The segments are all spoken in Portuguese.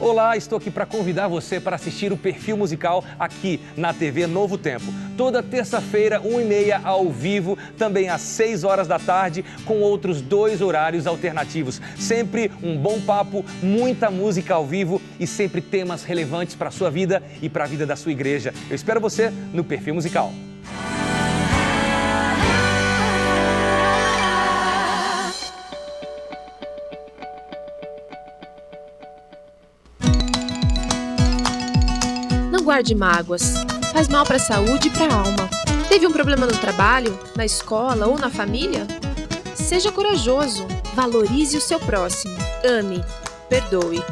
Olá, estou aqui para convidar você para assistir o Perfil Musical aqui na TV Novo Tempo. Toda terça-feira, 1h30 ao vivo, também às 6 horas da tarde, com outros 2 horários alternativos. Sempre um bom papo, muita música ao vivo e sempre temas relevantes para a sua vida e para a vida da sua igreja. Eu espero você no Perfil Musical. Não guarde mágoas. Faz mal para a saúde e para a alma. Teve um problema no trabalho, na escola ou na família? Seja corajoso. Valorize o seu próximo. Ame. Perdoe.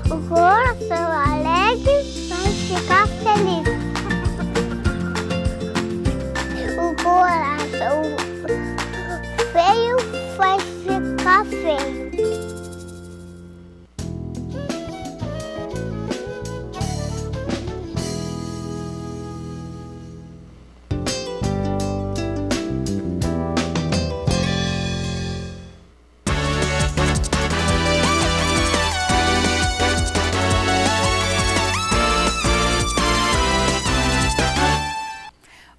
O coração alegre vai ficar feliz. O coração feio vai ficar feio.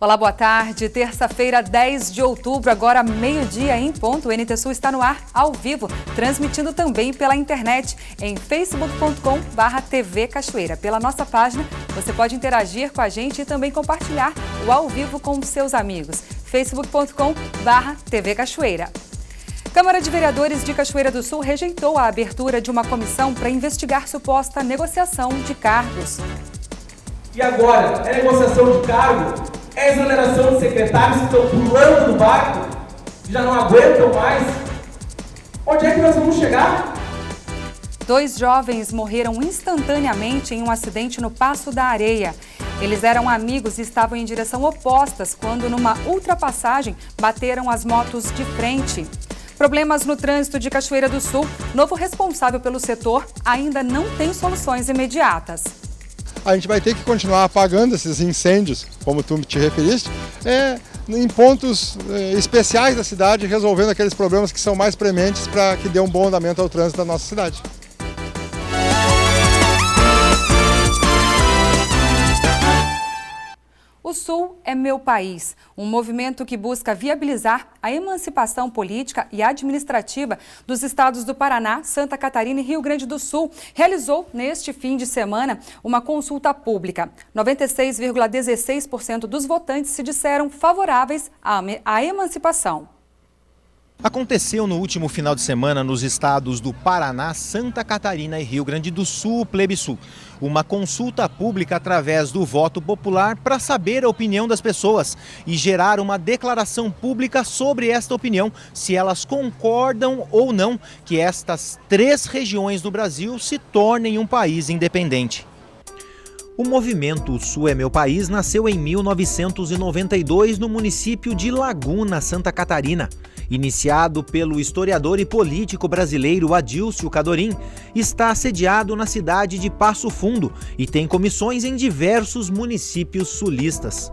Olá, boa tarde. Terça-feira, 10 de outubro, agora meio-dia em ponto. O NT Sul está no ar, ao vivo, transmitindo também pela internet em facebook.com/TV Cachoeira. Pela nossa página, você pode interagir com a gente e também compartilhar o ao vivo com os seus amigos. facebook.com/TV Cachoeira. Câmara de Vereadores de Cachoeira do Sul rejeitou a abertura de uma comissão para investigar suposta negociação de cargos. E agora? É negociação de cargo? É exoneração de secretários que estão pulando do barco, que já não aguentam mais? Onde é que nós vamos chegar? 2 jovens morreram instantaneamente em um acidente no Passo da Areia. Eles eram amigos e estavam em direção opostas quando, numa ultrapassagem, bateram as motos de frente. Problemas no trânsito de Cachoeira do Sul. Novo responsável pelo setor ainda não tem soluções imediatas. A gente vai ter que continuar apagando esses incêndios, como tu te referiste, em pontos especiais da cidade, resolvendo aqueles problemas que são mais prementes para que dê um bom andamento ao trânsito da nossa cidade. O Sul é meu país, um movimento que busca viabilizar a emancipação política e administrativa dos estados do Paraná, Santa Catarina e Rio Grande do Sul. Realizou, neste fim de semana, uma consulta pública. 96,16% dos votantes se disseram favoráveis à emancipação. Aconteceu no último final de semana nos estados do Paraná, Santa Catarina e Rio Grande do Sul, o Plebissul. Uma consulta pública através do voto popular para saber a opinião das pessoas e gerar uma declaração pública sobre esta opinião, se elas concordam ou não que estas 3 regiões do Brasil se tornem um país independente. O movimento O Sul é Meu País nasceu em 1992 no município de Laguna, Santa Catarina. Iniciado pelo historiador e político brasileiro Adílcio Cadorim, está sediado na cidade de Passo Fundo e tem comissões em diversos municípios sulistas.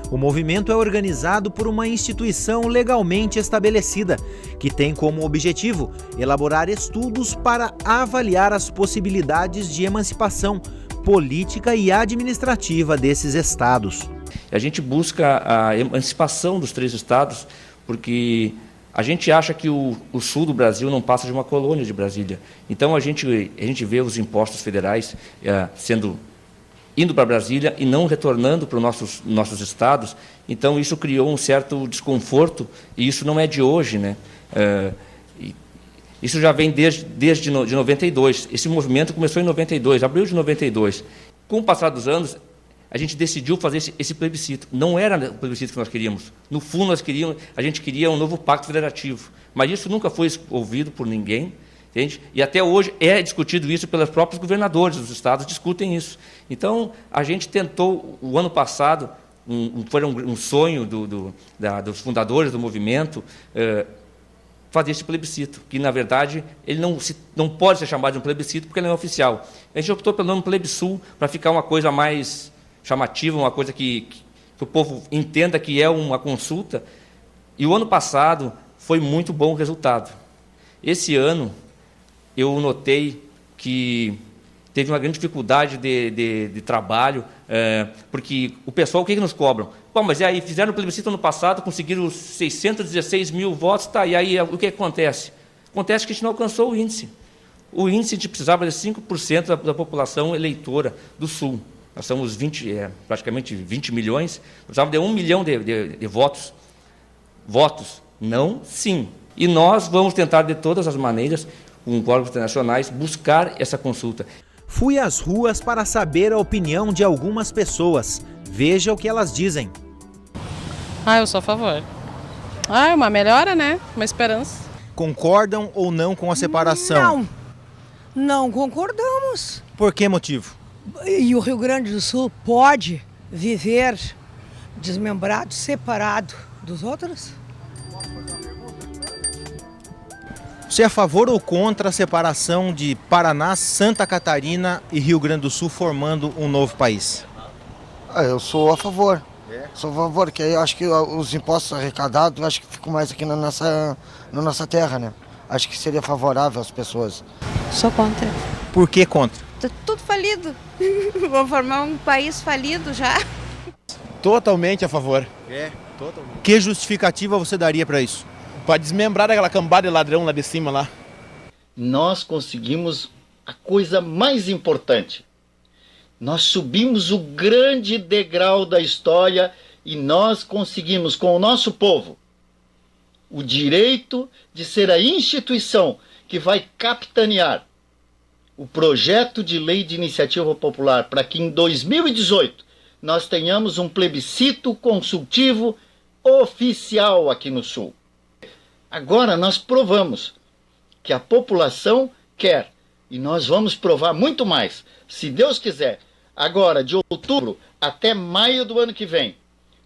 O movimento é organizado por uma instituição legalmente estabelecida, que tem como objetivo elaborar estudos para avaliar as possibilidades de emancipação política e administrativa desses estados. A gente busca a emancipação dos 3 estados, porque a gente acha que o sul do Brasil não passa de uma colônia de Brasília. Então a gente vê os impostos federais indo para Brasília e não retornando para os nossos estados. Então isso criou um certo desconforto, e isso não é de hoje, né? Isso já vem desde 92. Esse movimento começou em 92, abril de 92. Com o passar dos anos, a gente decidiu fazer esse plebiscito. Não era o plebiscito que nós queríamos. No fundo, a gente queria um novo pacto federativo. Mas isso nunca foi ouvido por ninguém, entende? E até hoje é discutido isso pelos próprios governadores dos estados, discutem isso. Então, a gente tentou, o ano passado, foi um sonho dos fundadores do movimento, fazer esse plebiscito, que, na verdade, ele não pode ser chamado de um plebiscito porque ele não é oficial. A gente optou pelo nome Plebisul para ficar uma coisa mais chamativa, uma coisa que o povo entenda que é uma consulta. E o ano passado foi muito bom o resultado. Esse ano, eu notei que teve uma grande dificuldade de trabalho, porque o pessoal, o que nos cobram? Bom, mas e aí, fizeram o plebiscito ano passado, conseguiram 616 mil votos, tá, e aí o que acontece? Acontece que a gente não alcançou o índice. O índice a gente precisava de 5% da população eleitora do Sul. Nós somos praticamente 20 milhões, precisava de 1 milhão de votos. Votos, não, sim. E nós vamos tentar, de todas as maneiras, com órgãos internacionais, buscar essa consulta. Fui às ruas para saber a opinião de algumas pessoas. Veja o que elas dizem. Eu sou a favor. É uma melhora, né? Uma esperança. Concordam ou não com a separação? Não concordamos. Por que motivo? E o Rio Grande do Sul pode viver desmembrado, separado dos outros? Você é a favor ou contra a separação de Paraná, Santa Catarina e Rio Grande do Sul formando um novo país? Eu sou a favor. Sou a favor, porque eu acho que os impostos arrecadados acho que ficam mais aqui na nossa terra, né? Acho que seria favorável às pessoas. Sou contra. Por que contra? Tá tudo falido. Vou formar um país falido já. Totalmente a favor. Totalmente. Que justificativa você daria para isso? Para desmembrar aquela cambada de ladrão lá de cima lá. Nós conseguimos a coisa mais importante. Nós subimos o grande degrau da história e nós conseguimos, com o nosso povo, o direito de ser a instituição que vai capitanear o projeto de lei de iniciativa popular para que em 2018 nós tenhamos um plebiscito consultivo oficial aqui no Sul. Agora nós provamos que a população quer e nós vamos provar muito mais, se Deus quiser. Agora, de outubro até maio do ano que vem,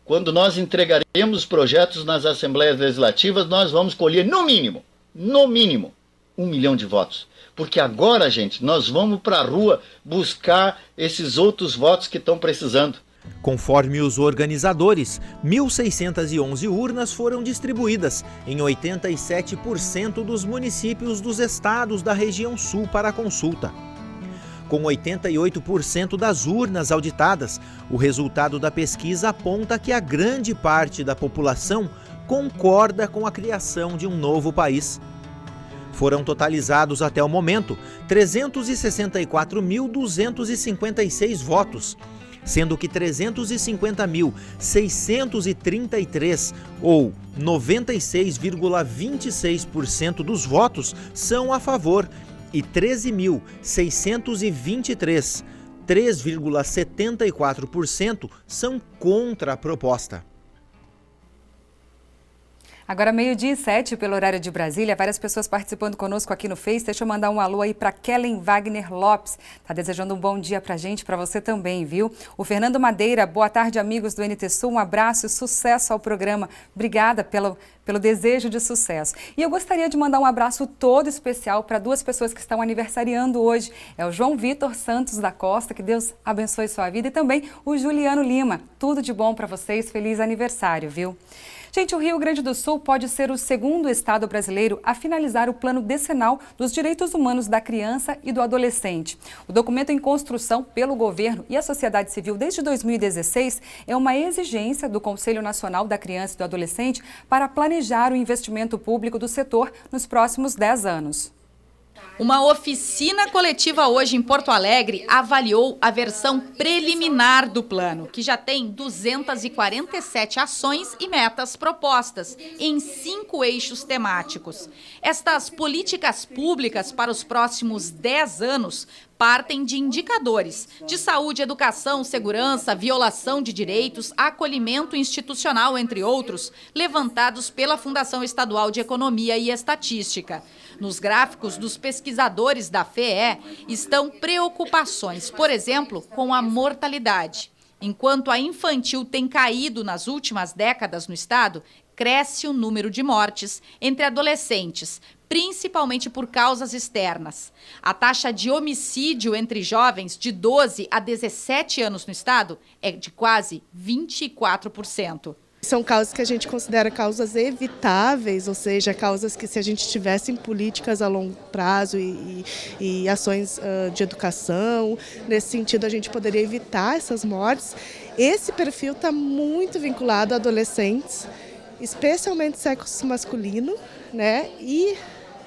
quando nós entregaremos os projetos nas Assembleias Legislativas, nós vamos colher no mínimo, 1 milhão de votos. Porque agora, gente, nós vamos para a rua buscar esses outros votos que estão precisando. Conforme os organizadores, 1.611 urnas foram distribuídas em 87% dos municípios dos estados da região sul para a consulta. Com 88% das urnas auditadas, o resultado da pesquisa aponta que a grande parte da população concorda com a criação de um novo país. Foram totalizados até o momento 364.256 votos, sendo que 350.633, ou 96,26% dos votos, são a favor e 13.623, 3,74%, são contra a proposta. Agora 12:07 pelo horário de Brasília, várias pessoas participando conosco aqui no Face. Deixa eu mandar um alô aí para Kellen Wagner Lopes. Tá desejando um bom dia pra gente, pra você também, viu? O Fernando Madeira, boa tarde, amigos do NT Sul, um abraço e sucesso ao programa. Obrigada pelo desejo de sucesso. E eu gostaria de mandar um abraço todo especial para duas pessoas que estão aniversariando hoje. É o João Vitor Santos da Costa, que Deus abençoe sua vida, e também o Juliano Lima. Tudo de bom para vocês, feliz aniversário, viu? Gente, o Rio Grande do Sul pode ser o segundo estado brasileiro a finalizar o Plano Decenal dos Direitos Humanos da Criança e do Adolescente. O documento em construção pelo governo e a sociedade civil desde 2016 é uma exigência do Conselho Nacional da Criança e do Adolescente para planejar o investimento público do setor nos próximos 10 anos. Uma oficina coletiva hoje em Porto Alegre avaliou a versão preliminar do plano, que já tem 247 ações e metas propostas em 5 eixos temáticos. Estas políticas públicas para os próximos 10 anos partem de indicadores de saúde, educação, segurança, violação de direitos, acolhimento institucional, entre outros, levantados pela Fundação Estadual de Economia e Estatística. Nos gráficos dos pesquisadores da FEE estão preocupações, por exemplo, com a mortalidade. Enquanto a infantil tem caído nas últimas décadas no estado, cresce o número de mortes entre adolescentes, principalmente por causas externas. A taxa de homicídio entre jovens de 12 a 17 anos no estado é de quase 24%. São causas que a gente considera causas evitáveis, ou seja, causas que, se a gente tivesse políticas a longo prazo e ações de educação, nesse sentido a gente poderia evitar essas mortes. Esse perfil está muito vinculado a adolescentes, especialmente sexo masculino, né, e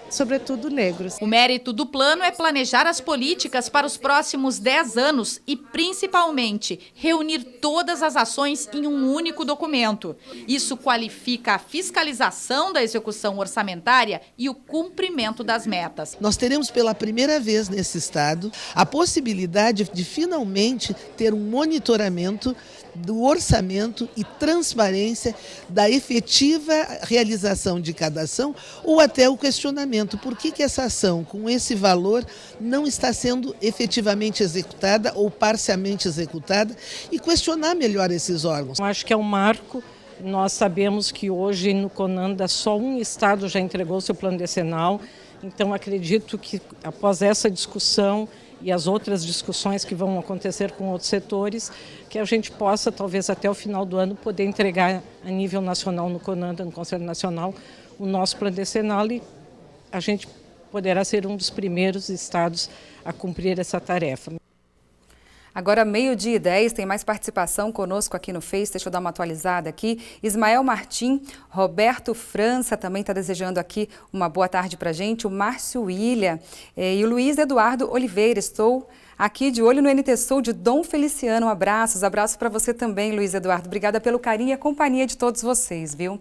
sobretudo negros. O mérito do plano é planejar as políticas para os próximos 10 anos e, principalmente, reunir todas as ações em um único documento. Isso qualifica a fiscalização da execução orçamentária e o cumprimento das metas. Nós teremos pela primeira vez nesse estado a possibilidade de finalmente ter um monitoramento do orçamento e transparência da efetiva realização de cada ação, ou até o questionamento: por que essa ação com esse valor não está sendo efetivamente executada ou parcialmente executada, e questionar melhor esses órgãos. Eu acho que é um marco. Nós sabemos que hoje no CONANDA só um estado já entregou seu plano decenal, então acredito que após essa discussão e as outras discussões que vão acontecer com outros setores, que a gente possa, talvez até o final do ano, poder entregar a nível nacional no CONANDA, no Conselho Nacional, o nosso plano decenal, e a gente poderá ser um dos primeiros estados a cumprir essa tarefa. Agora, 12:10, tem mais participação conosco aqui no Face. Deixa eu dar uma atualizada aqui. Ismael Martim, Roberto França também está desejando aqui uma boa tarde para a gente. O Márcio William e o Luiz Eduardo Oliveira. Estou aqui de olho no NT Sul de Dom Feliciano. Abraços para você também, Luiz Eduardo. Obrigada pelo carinho e a companhia de todos vocês, viu?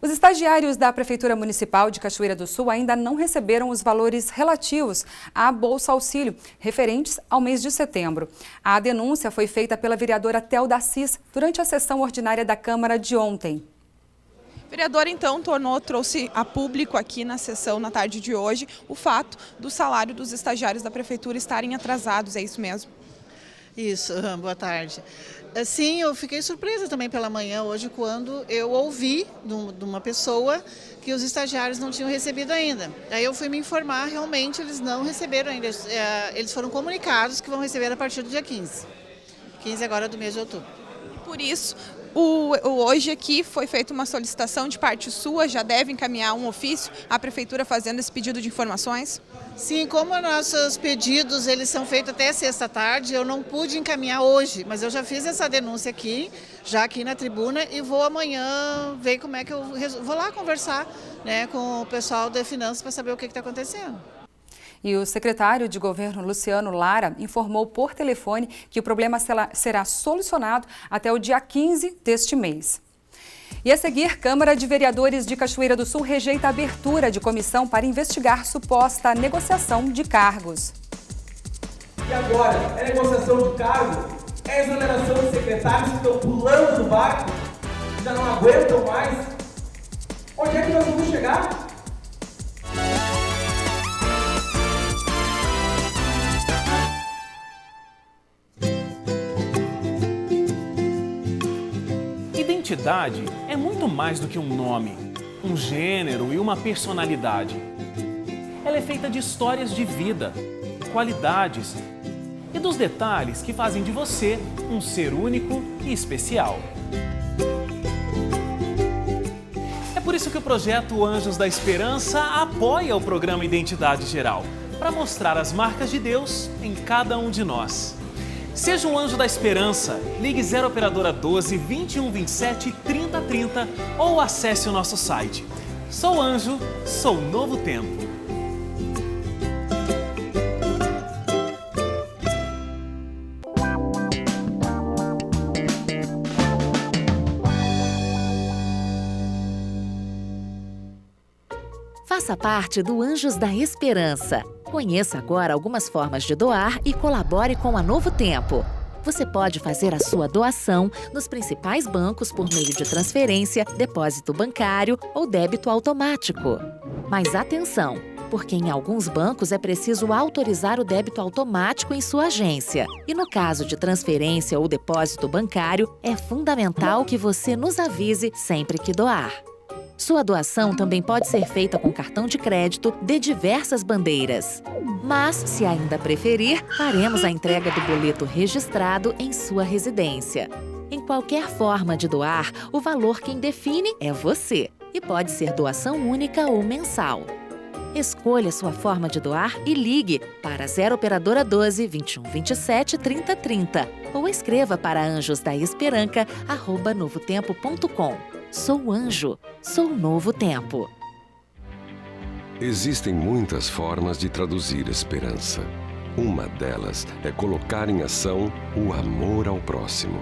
Os estagiários da Prefeitura Municipal de Cachoeira do Sul ainda não receberam os valores relativos à Bolsa Auxílio, referentes ao mês de setembro. A denúncia foi feita pela vereadora Thelda Assis durante a sessão ordinária da Câmara de ontem. O vereador, então, trouxe a público aqui na sessão, na tarde de hoje, o fato do salário dos estagiários da Prefeitura estarem atrasados, é isso mesmo? Isso, boa tarde. Sim, eu fiquei surpresa também pela manhã hoje, quando eu ouvi de uma pessoa que os estagiários não tinham recebido ainda. Aí eu fui me informar, realmente eles não receberam ainda. Eles foram comunicados que vão receber a partir do dia 15. 15 agora do mês de outubro. Por isso, hoje aqui foi feita uma solicitação de parte sua, já deve encaminhar um ofício à Prefeitura fazendo esse pedido de informações? Sim, como nossos pedidos eles são feitos até sexta tarde, eu não pude encaminhar hoje, mas eu já fiz essa denúncia aqui, já aqui na tribuna, e vou amanhã ver como é que eu vou lá conversar, né, com o pessoal da Finanças para saber o que está acontecendo. E o secretário de Governo, Luciano Lara, informou por telefone que o problema será solucionado até o dia 15 deste mês. E a seguir, Câmara de Vereadores de Cachoeira do Sul rejeita a abertura de comissão para investigar suposta negociação de cargos. E agora, é negociação de cargo? É exoneração de secretários que estão pulando do barco, que já não aguentam mais? Onde é que nós vamos chegar? Identidade é muito mais do que um nome, um gênero e uma personalidade. Ela é feita de histórias de vida, qualidades e dos detalhes que fazem de você um ser único e especial. É por isso que o projeto Anjos da Esperança apoia o programa Identidade Geral, para mostrar as marcas de Deus em cada um de nós. Seja um anjo da esperança, ligue 0 operadora 12 21 27 30 30 ou acesse o nosso site. Sou anjo, sou novo tempo. Faça parte do Anjos da Esperança. Conheça agora algumas formas de doar e colabore com a Novo Tempo. Você pode fazer a sua doação nos principais bancos por meio de transferência, depósito bancário ou débito automático. Mas atenção, porque em alguns bancos é preciso autorizar o débito automático em sua agência. E no caso de transferência ou depósito bancário, é fundamental que você nos avise sempre que doar. Sua doação também pode ser feita com cartão de crédito de diversas bandeiras. Mas, se ainda preferir, faremos a entrega do boleto registrado em sua residência. Em qualquer forma de doar, o valor quem define é você. E pode ser doação única ou mensal. Escolha sua forma de doar e ligue para 0 Operadora 12 21 27 30 30 ou escreva para anjosdaesperanca@novotempo.com. Sou Anjo, sou Novo Tempo. Existem muitas formas de traduzir esperança. Uma delas é colocar em ação o amor ao próximo.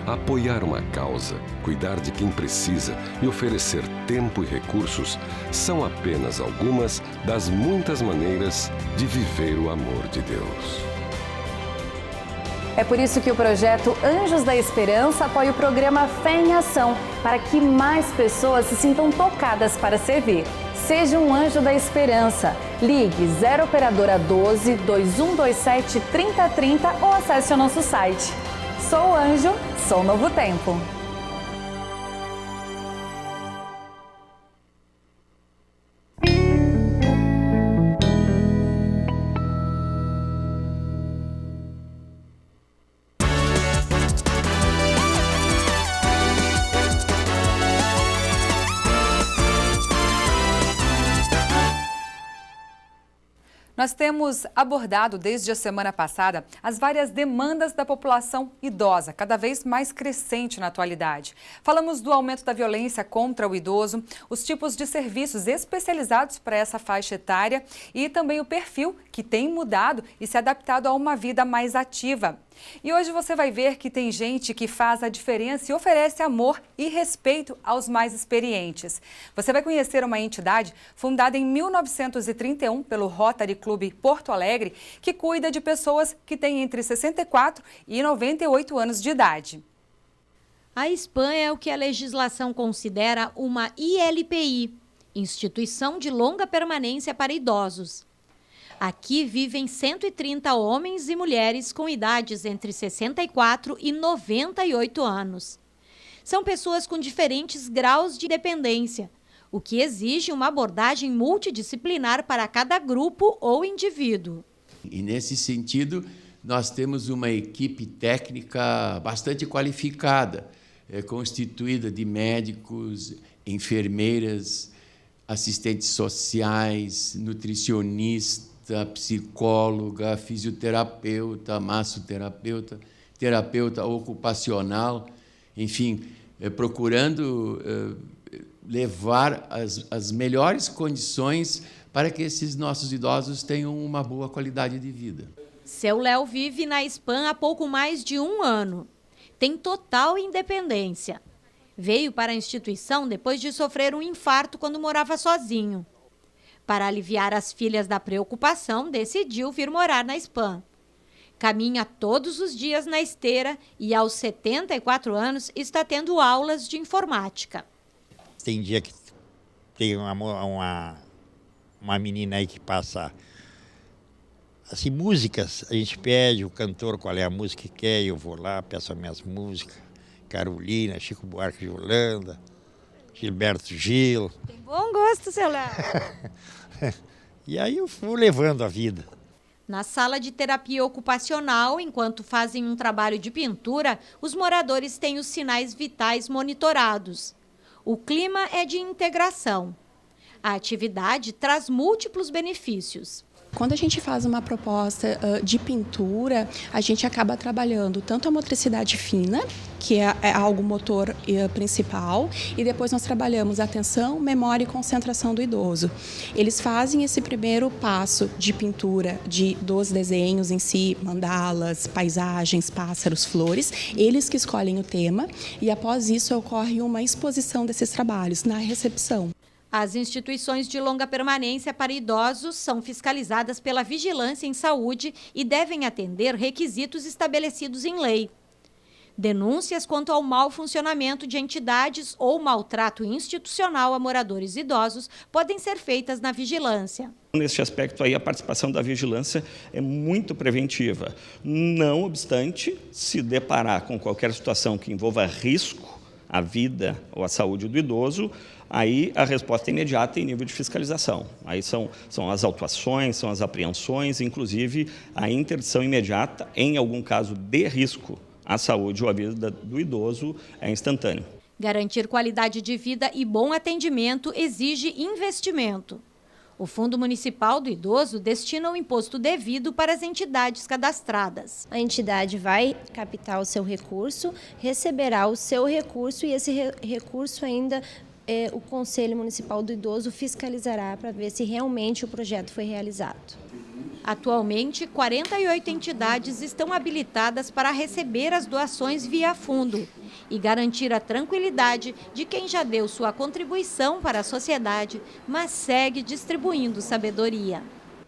Apoiar uma causa, cuidar de quem precisa e oferecer tempo e recursos são apenas algumas das muitas maneiras de viver o amor de Deus. É por isso que o projeto Anjos da Esperança apoia o programa Fé em Ação, para que mais pessoas se sintam tocadas para servir. Seja um anjo da esperança. Ligue 0 Operadora 12 2127 3030 ou acesse o nosso site. Sou Anjo, sou Novo Tempo. Nós temos abordado desde a semana passada as várias demandas da população idosa, cada vez mais crescente na atualidade. Falamos do aumento da violência contra o idoso, os tipos de serviços especializados para essa faixa etária e também o perfil que tem mudado e se adaptado a uma vida mais ativa. E hoje você vai ver que tem gente que faz a diferença e oferece amor e respeito aos mais experientes. Você vai conhecer uma entidade fundada em 1931 pelo Rotary Clube Porto Alegre, que cuida de pessoas que têm entre 64 e 98 anos de idade. A SPAN é o que a legislação considera uma ILPI, Instituição de Longa Permanência para Idosos. Aqui vivem 130 homens e mulheres com idades entre 64 e 98 anos. São pessoas com diferentes graus de dependência, o que exige uma abordagem multidisciplinar para cada grupo ou indivíduo. E nesse sentido, nós temos uma equipe técnica bastante qualificada, constituída de médicos, enfermeiras, assistentes sociais, nutricionistas, psicóloga, fisioterapeuta, massoterapeuta, terapeuta ocupacional, enfim, procurando levar as melhores condições para que esses nossos idosos tenham uma boa qualidade de vida. Seu Léo vive na SPAN há pouco mais de 1 ano. Tem total independência. Veio para a instituição depois de sofrer um infarto quando morava sozinho. Para aliviar as filhas da preocupação, decidiu vir morar na SPAN. Caminha todos os dias na esteira e, aos 74 anos, está tendo aulas de informática. Tem dia que tem uma menina aí que passa assim, músicas. A gente pede o cantor qual é a música que quer, eu vou lá, peço as minhas músicas. Carolina, Chico Buarque de Holanda, Gilberto Gil. Tem bom gosto, seu Léo. E aí eu fui levando a vida. Na sala de terapia ocupacional, enquanto fazem um trabalho de pintura, os moradores têm os sinais vitais monitorados. O clima é de integração. A atividade traz múltiplos benefícios. Quando a gente faz uma proposta de pintura, a gente acaba trabalhando tanto a motricidade fina, que é algo motor principal, e depois nós trabalhamos a atenção, memória e concentração do idoso. Eles fazem esse primeiro passo de pintura dos desenhos em si, mandalas, paisagens, pássaros, flores, eles que escolhem o tema, e após isso ocorre uma exposição desses trabalhos na recepção. As instituições de longa permanência para idosos são fiscalizadas pela Vigilância em Saúde e devem atender requisitos estabelecidos em lei. Denúncias quanto ao mau funcionamento de entidades ou maltrato institucional a moradores idosos podem ser feitas na vigilância. Neste aspecto aí, a participação da vigilância é muito preventiva. Não obstante, se deparar com qualquer situação que envolva risco à vida ou à saúde do idoso, aí a resposta é imediata em nível de fiscalização. Aí são as autuações, são as apreensões, inclusive a interdição imediata, em algum caso de risco à saúde ou à vida do idoso, é instantâneo. Garantir qualidade de vida e bom atendimento exige investimento. O Fundo Municipal do Idoso destina o imposto devido para as entidades cadastradas. A entidade vai captar o seu recurso, receberá o seu recurso e esse recurso ainda o Conselho Municipal do Idoso fiscalizará para ver se realmente o projeto foi realizado. Atualmente, 48 entidades estão habilitadas para receber as doações via fundo e garantir a tranquilidade de quem já deu sua contribuição para a sociedade, mas segue distribuindo sabedoria.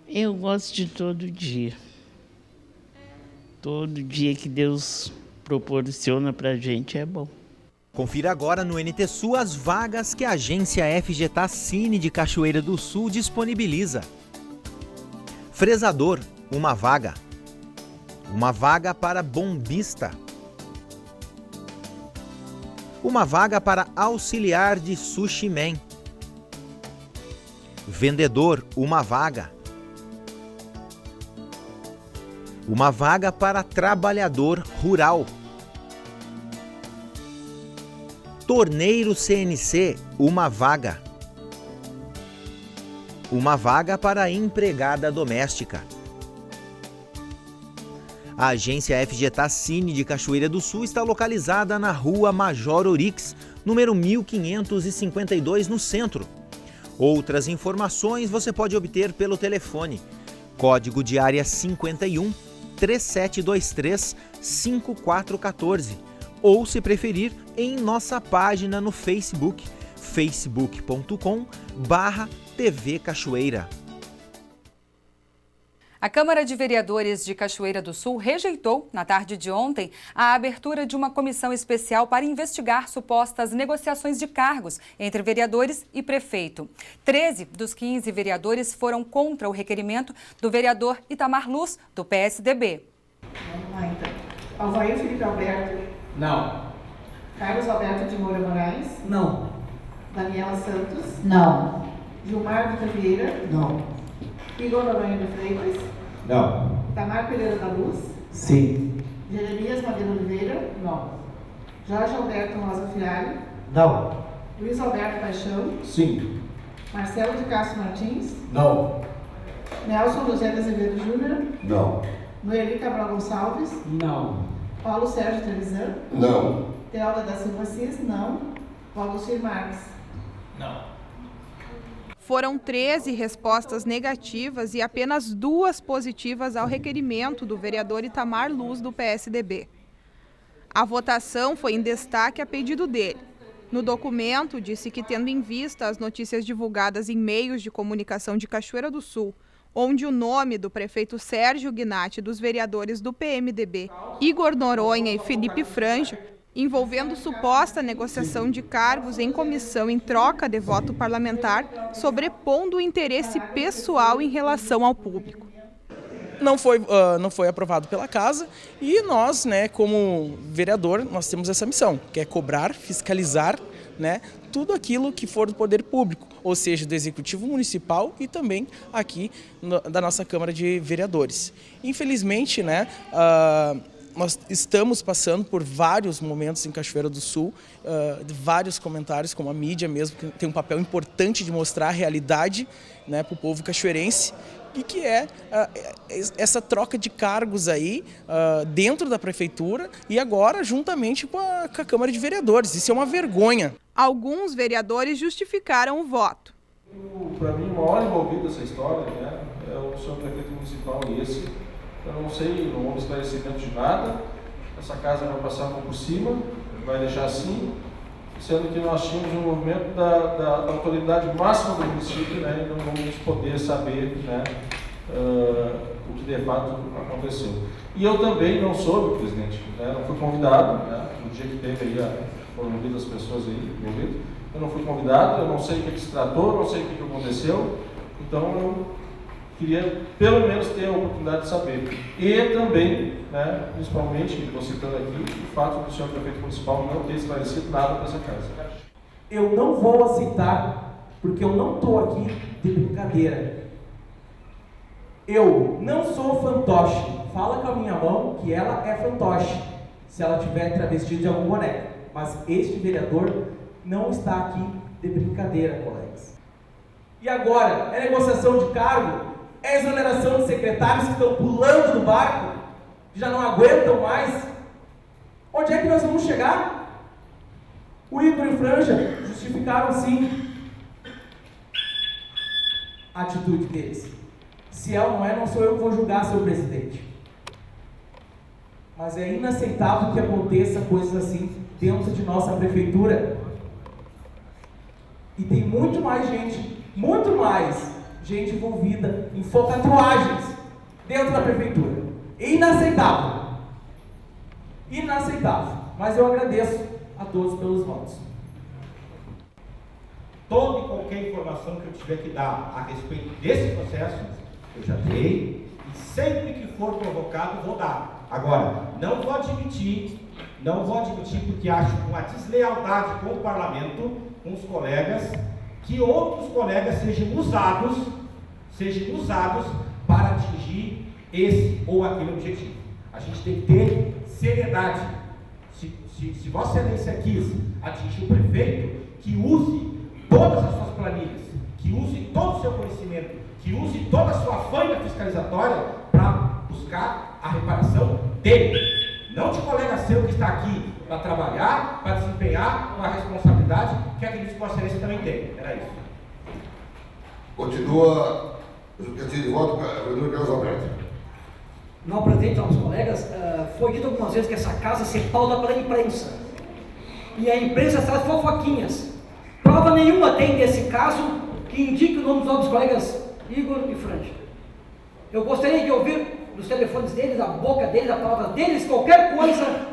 Eu gosto de todo dia. Todo dia que Deus proporciona para a gente é bom. Confira agora no NT Sul as vagas que a agência FGTA Cine de Cachoeira do Sul disponibiliza. Fresador, uma vaga. Uma vaga para bombista. Uma vaga para auxiliar de sushi man. Vendedor, uma vaga. Uma vaga para trabalhador rural. Torneiro CNC, uma vaga. Uma vaga para empregada doméstica. A agência FGTA Cine de Cachoeira do Sul está localizada na rua Major Orix, número 1552, no centro. Outras informações você pode obter pelo telefone. Código de área 51 3723 5414. Ou, se preferir, em nossa página no Facebook, facebook.com/TV Cachoeira. A Câmara de Vereadores de Cachoeira do Sul rejeitou, na tarde de ontem, a abertura de uma comissão especial para investigar supostas negociações de cargos entre vereadores e prefeito. 13 dos 15 vereadores foram contra o requerimento do vereador Itamar Luz, do PSDB. Vamos lá, então. Alvair Felipe Alberto. Não. Carlos Alberto de Moura Moraes. Não. Daniela Santos. Não. Gilmar Vitor Vieira. Não. Igor Noronha de Freitas. Não. Tamar Pereira da Luz. Sim. Jeremias Madeira Oliveira. Não. Jorge Alberto Rosa Fialho. Não. Luiz Alberto Paixão. Sim. Marcelo de Castro Martins. Não. Nelson José de Azevedo Júnior. Não. Noeli Cabral Gonçalves. Não. Paulo Sérgio Trevisan. Não. Teoda da Silva Assis. Não. Valdocir Marques. Não. Foram 13 respostas negativas e apenas 2 positivas ao requerimento do vereador Itamar Luz, do PSDB. A votação foi em destaque a pedido dele. No documento, disse que, tendo em vista as notícias divulgadas em meios de comunicação de Cachoeira do Sul, onde o nome do prefeito Sérgio Gnatti e dos vereadores do PMDB, Igor Noronha e Felipe Franjo, envolvendo suposta negociação de cargos em comissão em troca de voto parlamentar, sobrepondo o interesse pessoal em relação ao público. Não foi aprovado pela casa e nós, como vereador, nós temos essa missão, que é cobrar, fiscalizar, tudo aquilo que for do poder público, ou seja, do Executivo Municipal e também aqui da nossa Câmara de Vereadores. Infelizmente, nós estamos passando por vários momentos em Cachoeira do Sul, vários comentários, como a mídia mesmo, que tem um papel importante de mostrar a realidade para o povo cachoeirense, e que é essa troca de cargos aí dentro da Prefeitura e agora juntamente com a Câmara de Vereadores. Isso é uma vergonha. Alguns vereadores justificaram o voto. Para mim, o maior envolvido nessa história é o senhor prefeito municipal e esse. Eu não sei, não houve esclarecimento de nada. Essa casa vai passar por cima, vai deixar assim. sendo que nós tínhamos um movimento da autoridade máxima do município, né, e não vamos poder saber, né, o que de fato aconteceu. E eu também não soube, presidente, né, não fui convidado, né, no dia que teve aí, foram muitas pessoas aí envolvidas, eu não fui convidado, eu não sei o que se tratou, não sei o que aconteceu, então eu queria pelo menos ter a oportunidade de saber. E também, né, principalmente, estou citando aqui, o fato do senhor prefeito municipal não ter esclarecido nada para essa casa. Eu não vou aceitar, porque eu não estou aqui de brincadeira. Eu não sou fantoche. Fala com a minha mão que ela é fantoche, se ela tiver travestida de algum boneco. Mas este vereador não está aqui de brincadeira, colegas. E agora, é negociação de cargo? É exoneração de secretários que estão pulando do barco, que já não aguentam mais? Onde é que nós vamos chegar? O Igor e o Franja justificaram sim a atitude deles. Se é ou não é, não sou eu que vou julgar, senhor presidente. Mas é inaceitável que aconteça coisas assim dentro de nossa prefeitura. E tem muito mais gente envolvida em falcatruagens dentro da prefeitura. Inaceitável. Inaceitável. Mas eu agradeço a todos pelos votos. Toda e qualquer informação que eu tiver que dar a respeito desse processo, eu já dei, e sempre que for provocado, vou dar. Agora, não vou admitir porque acho uma deslealdade com o parlamento, com os colegas, que outros colegas sejam usados para atingir esse ou aquele objetivo. A gente tem que ter seriedade. Se Vossa Excelência quis atingir o prefeito, que use todas as suas planilhas, que use todo o seu conhecimento, que use toda a sua faina fiscalizatória para buscar a reparação dele. Não de colega seu que está aqui para trabalhar, para desempenhar uma responsabilidade que acredito que Vossa Excelência também tem. Era isso. Continua o pedido de voto para o vereador Carlos Alberto. Não, presidente, aos colegas, foi dito algumas vezes que essa casa se pauta pela imprensa. E a imprensa traz fofoquinhas. Prova nenhuma tem desse caso que indique o nome dos novos colegas Igor e Franja. Eu gostaria de ouvir dos telefones deles, da boca deles, da palavra deles, qualquer coisa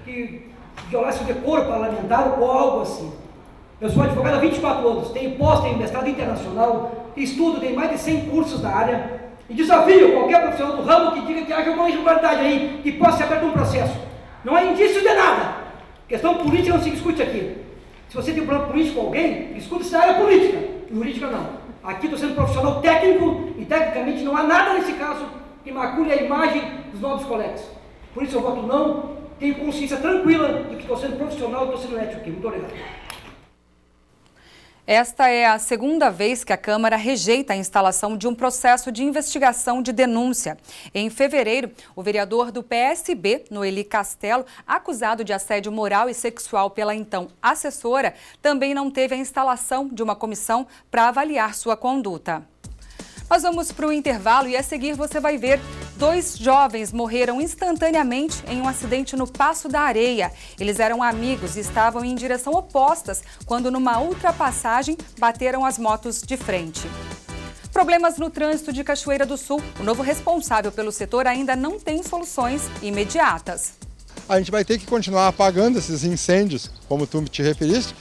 que violasse o decoro parlamentar ou algo assim. Eu sou advogado há 24 anos, tenho pós, tenho mestrado internacional, estudo, tenho mais de 100 cursos da área e desafio qualquer profissional do ramo que diga que haja uma irregularidade aí, que possa ser aberto um processo. Não é indício de nada. Questão política não se discute aqui. Se você tem um problema político com alguém, discute-se na área política, jurídica não. Aqui estou sendo profissional técnico e tecnicamente não há nada nesse caso que macule a imagem dos novos colegas. Por isso eu voto não, tenho consciência tranquila de que estou sendo profissional e estou sendo ético aqui. Muito obrigado. Esta é a segunda vez que a Câmara rejeita a instalação de um processo de investigação de denúncia. Em fevereiro, o vereador do PSB, Noeli Castelo, acusado de assédio moral e sexual pela então assessora, também não teve a instalação de uma comissão para avaliar sua conduta. Nós vamos para o intervalo e a seguir você vai ver 2 jovens morreram instantaneamente em um acidente no Passo da Areia. Eles eram amigos e estavam em direção opostas quando numa ultrapassagem bateram as motos de frente. Problemas no trânsito de Cachoeira do Sul. O novo responsável pelo setor ainda não tem soluções imediatas. A gente vai ter que continuar apagando esses incêndios, como tu te referiste,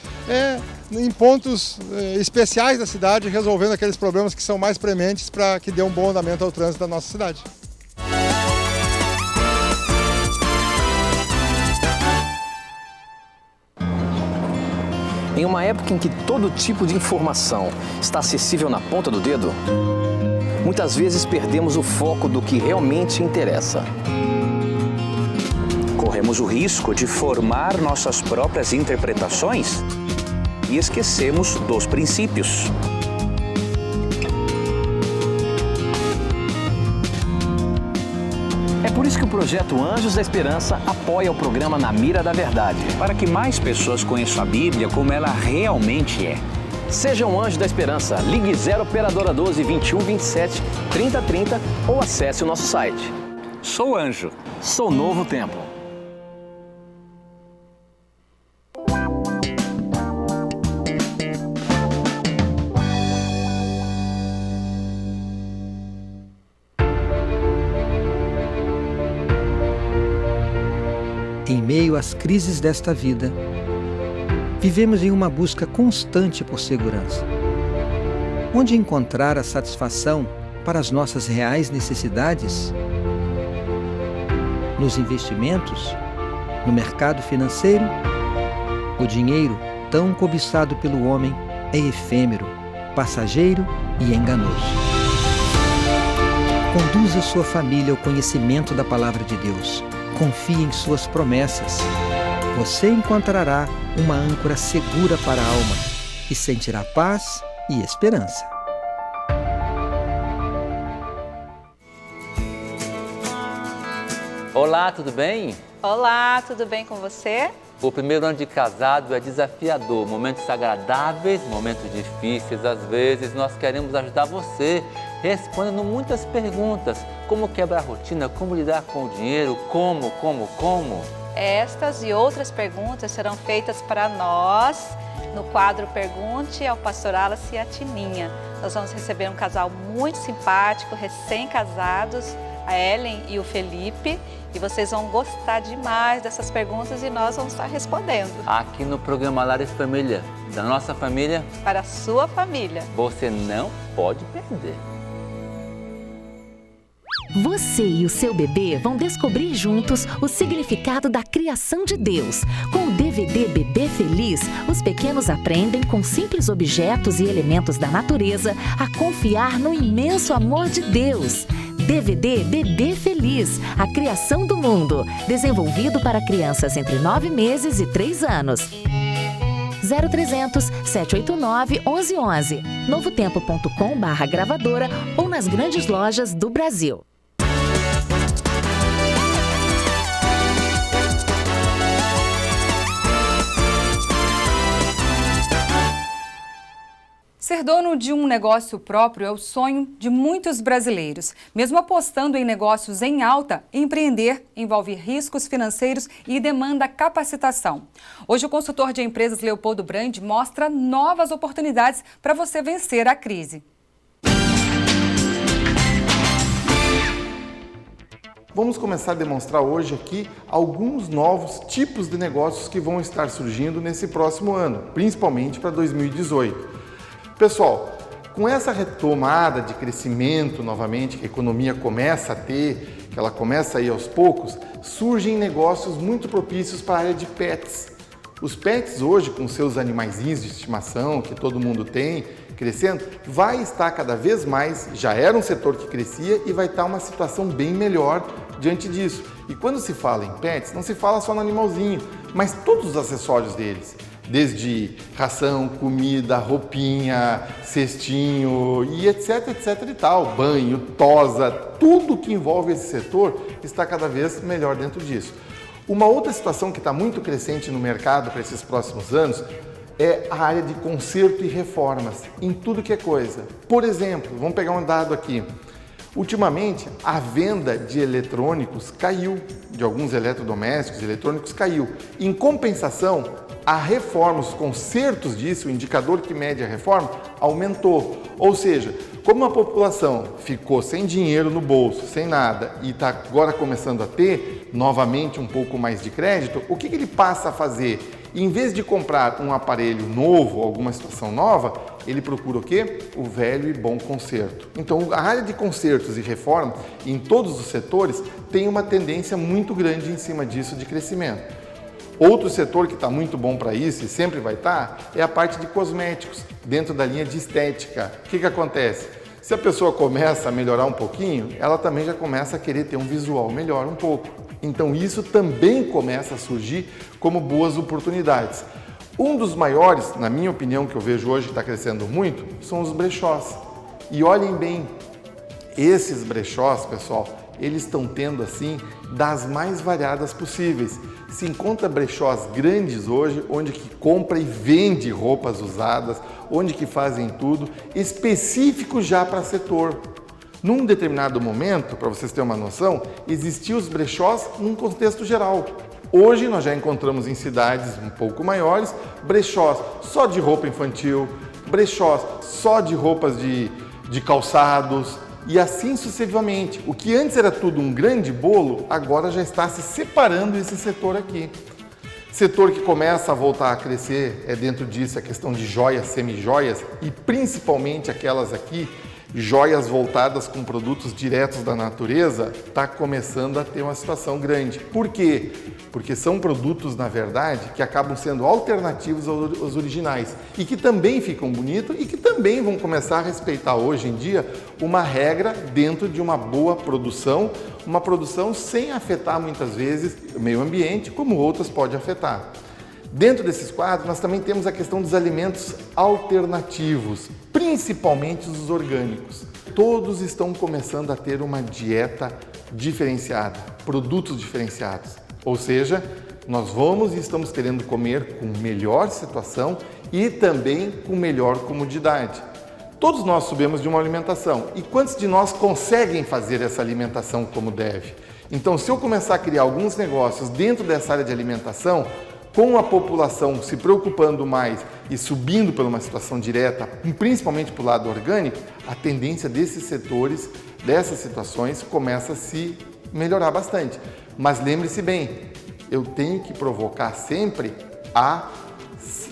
em pontos especiais da cidade, resolvendo aqueles problemas que são mais prementes para que dê um bom andamento ao trânsito da nossa cidade. Em uma época em que todo tipo de informação está acessível na ponta do dedo, muitas vezes perdemos o foco do que realmente interessa. Corremos o risco de formar nossas próprias interpretações e esquecemos dos princípios. É por isso que o projeto Anjos da Esperança apoia o programa Na Mira da Verdade, para que mais pessoas conheçam a Bíblia como ela realmente é. Seja um Anjo da Esperança, ligue 0 operadora 12 21 27 30 30 ou acesse o nosso site. Sou Anjo, sou Novo Tempo. meio às crises desta vida, vivemos em uma busca constante por segurança. Onde encontrar a satisfação para as nossas reais necessidades? Nos investimentos? No mercado financeiro? O dinheiro, tão cobiçado pelo homem, é efêmero, passageiro e enganoso. Conduza sua família ao conhecimento da Palavra de Deus. Confie em suas promessas. Você encontrará uma âncora segura para a alma e sentirá paz e esperança. Olá, tudo bem? Olá, tudo bem com você? O primeiro ano de casado é desafiador, momentos agradáveis, momentos difíceis. Às vezes nós queremos ajudar você, respondendo muitas perguntas. Como quebrar a rotina, como lidar com o dinheiro, como? Estas e outras perguntas serão feitas para nós no quadro Pergunte ao Pastor Wallace e a Tininha. Nós vamos receber um casal muito simpático, recém-casados, a Ellen e o Felipe, e vocês vão gostar demais dessas perguntas e nós vamos estar respondendo. Aqui no programa Lar e Família, da nossa família para a sua família. Você não pode perder. Você e o seu bebê vão descobrir juntos o significado da criação de Deus. Com o DVD Bebê Feliz, os pequenos aprendem com simples objetos e elementos da natureza a confiar no imenso amor de Deus. DVD Bebê Feliz, a criação do mundo. Desenvolvido para crianças entre 9 meses e 3 anos. 0300 789 1111. novotempo.com/gravadora ou nas grandes lojas do Brasil. Ser dono de um negócio próprio é o sonho de muitos brasileiros. Mesmo apostando em negócios em alta, empreender envolve riscos financeiros e demanda capacitação. Hoje o consultor de empresas Leopoldo Brandi mostra novas oportunidades para você vencer a crise. Vamos começar a demonstrar hoje aqui alguns novos tipos de negócios que vão estar surgindo nesse próximo ano, principalmente para 2018. Pessoal, com essa retomada de crescimento novamente, que a economia começa a ter, que ela começa a ir aos poucos, surgem negócios muito propícios para a área de pets. Os pets hoje, com seus animaizinhos de estimação, que todo mundo tem, crescendo, vai estar cada vez mais, já era um setor que crescia e vai estar uma situação bem melhor diante disso. E quando se fala em pets, não se fala só no animalzinho, mas todos os acessórios deles. Desde ração, comida, roupinha, cestinho e etc e tal, banho, tosa, tudo que envolve esse setor está cada vez melhor dentro disso. Uma outra situação que está muito crescente no mercado para esses próximos anos é a área de conserto e reformas, em tudo que é coisa. Por exemplo, vamos pegar um dado aqui. Ultimamente, a venda de eletrônicos caiu, de alguns eletrodomésticos, eletrônicos caiu. Em compensação, a reforma, os consertos disso, o indicador que mede a reforma, aumentou. Ou seja, como a população ficou sem dinheiro no bolso, sem nada, e está agora começando a ter novamente um pouco mais de crédito, o que ele passa a fazer? Em vez de comprar um aparelho novo, alguma situação nova, ele procura o quê? O velho e bom conserto. Então, a área de consertos e reforma, em todos os setores, tem uma tendência muito grande em cima disso de crescimento. Outro setor que está muito bom para isso e sempre vai estar é a parte de cosméticos, dentro da linha de estética. O que acontece? Se a pessoa começa a melhorar um pouquinho, ela também já começa a querer ter um visual melhor um pouco. Então isso também começa a surgir como boas oportunidades. Um dos maiores, na minha opinião, que eu vejo hoje que está crescendo muito, são os brechós. E olhem bem, esses brechós, pessoal, eles estão tendo assim das mais variadas possíveis. Se encontra brechós grandes hoje, onde que compra e vende roupas usadas, onde que fazem tudo, específico já para setor. Num determinado momento, para vocês terem uma noção, existiam os brechós num contexto geral. Hoje nós já encontramos em cidades um pouco maiores, brechós só de roupa infantil, brechós só de roupas de calçados e assim sucessivamente. O que antes era tudo um grande bolo, agora já está se separando esse setor aqui. Setor que começa a voltar a crescer é dentro disso a questão de joias, semijoias e principalmente aquelas aqui, joias voltadas com produtos diretos da natureza, está começando a ter uma situação grande. Por quê? Porque são produtos, na verdade, que acabam sendo alternativos aos originais e que também ficam bonitos e que também vão começar a respeitar hoje em dia uma regra dentro de uma boa produção, uma produção sem afetar muitas vezes o meio ambiente, como outras pode afetar. Dentro desses quadros, nós também temos a questão dos alimentos alternativos, principalmente os orgânicos. Todos estão começando a ter uma dieta diferenciada, produtos diferenciados. Ou seja, nós vamos e estamos querendo comer com melhor situação e também com melhor comodidade. Todos nós subimos de uma alimentação. E quantos de nós conseguem fazer essa alimentação como deve? Então, se eu começar a criar alguns negócios dentro dessa área de alimentação, com a população se preocupando mais e subindo por uma situação direta, principalmente para o lado orgânico, a tendência desses setores, dessas situações, começa a se melhorar bastante. Mas lembre-se bem, eu tenho que provocar sempre a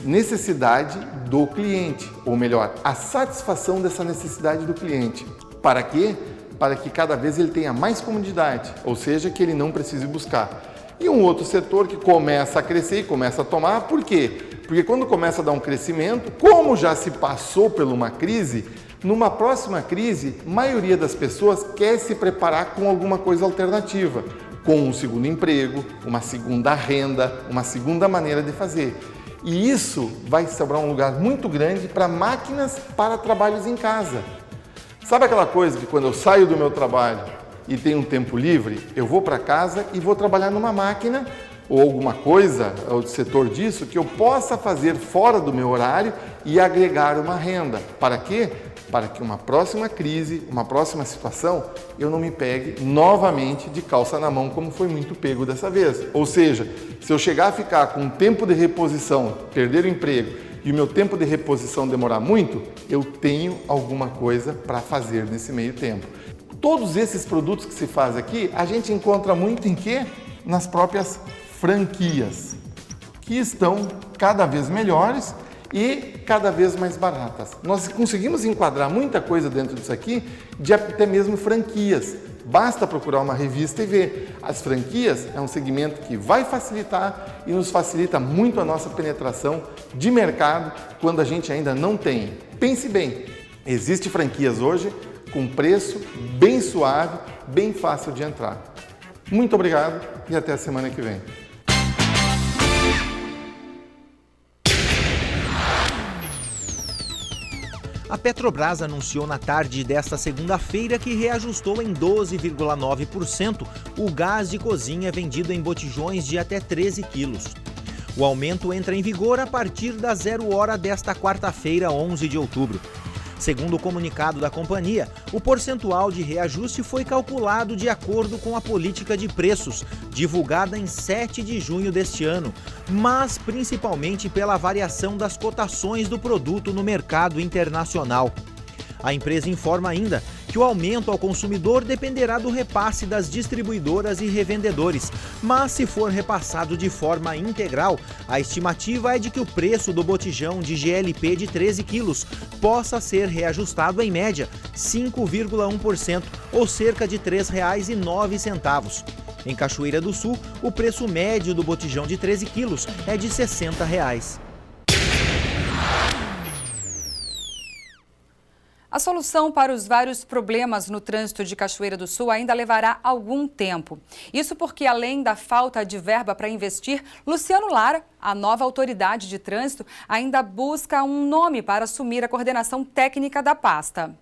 necessidade do cliente, ou melhor, a satisfação dessa necessidade do cliente. Para quê? Para que cada vez ele tenha mais comodidade, ou seja, que ele não precise buscar. E um outro setor que começa a crescer e começa a tomar, por quê? Porque quando começa a dar um crescimento, como já se passou por uma crise, numa próxima crise, a maioria das pessoas quer se preparar com alguma coisa alternativa, com um segundo emprego, uma segunda renda, uma segunda maneira de fazer. E isso vai sobrar um lugar muito grande para máquinas para trabalhos em casa. Sabe aquela coisa que quando eu saio do meu trabalho e tenho um tempo livre, eu vou para casa e vou trabalhar numa máquina ou alguma coisa, ou do setor disso, que eu possa fazer fora do meu horário e agregar uma renda. Para quê? Para que uma próxima crise, uma próxima situação, eu não me pegue novamente de calça na mão, como foi muito pego dessa vez. Ou seja, se eu chegar a ficar com um tempo de reposição, perder o emprego, e o meu tempo de reposição demorar muito, eu tenho alguma coisa para fazer nesse meio tempo. Todos esses produtos que se faz aqui, a gente encontra muito em quê? Nas próprias franquias, que estão cada vez melhores e cada vez mais baratas. Nós conseguimos enquadrar muita coisa dentro disso aqui, de até mesmo franquias. Basta procurar uma revista e ver. As franquias é um segmento que vai facilitar e nos facilita muito a nossa penetração de mercado quando a gente ainda não tem. Pense bem, existem franquias hoje com preço bem suave, bem fácil de entrar. Muito obrigado e até a semana que vem. A Petrobras anunciou na tarde desta segunda-feira que reajustou em 12,9% o gás de cozinha vendido em botijões de até 13 quilos. O aumento entra em vigor a partir das 0 hora desta quarta-feira, 11 de outubro. Segundo o comunicado da companhia, o percentual de reajuste foi calculado de acordo com a política de preços, divulgada em 7 de junho deste ano, mas principalmente pela variação das cotações do produto no mercado internacional. A empresa informa ainda que o aumento ao consumidor dependerá do repasse das distribuidoras e revendedores, mas se for repassado de forma integral, a estimativa é de que o preço do botijão de GLP de 13 quilos possa ser reajustado em média 5,1%, ou cerca de R$ 3,09. Em Cachoeira do Sul, o preço médio do botijão de 13 quilos é de R$ 60. A solução para os vários problemas no trânsito de Cachoeira do Sul ainda levará algum tempo. Isso porque, além da falta de verba para investir, Luciano Lara, a nova autoridade de trânsito, ainda busca um nome para assumir a coordenação técnica da pasta.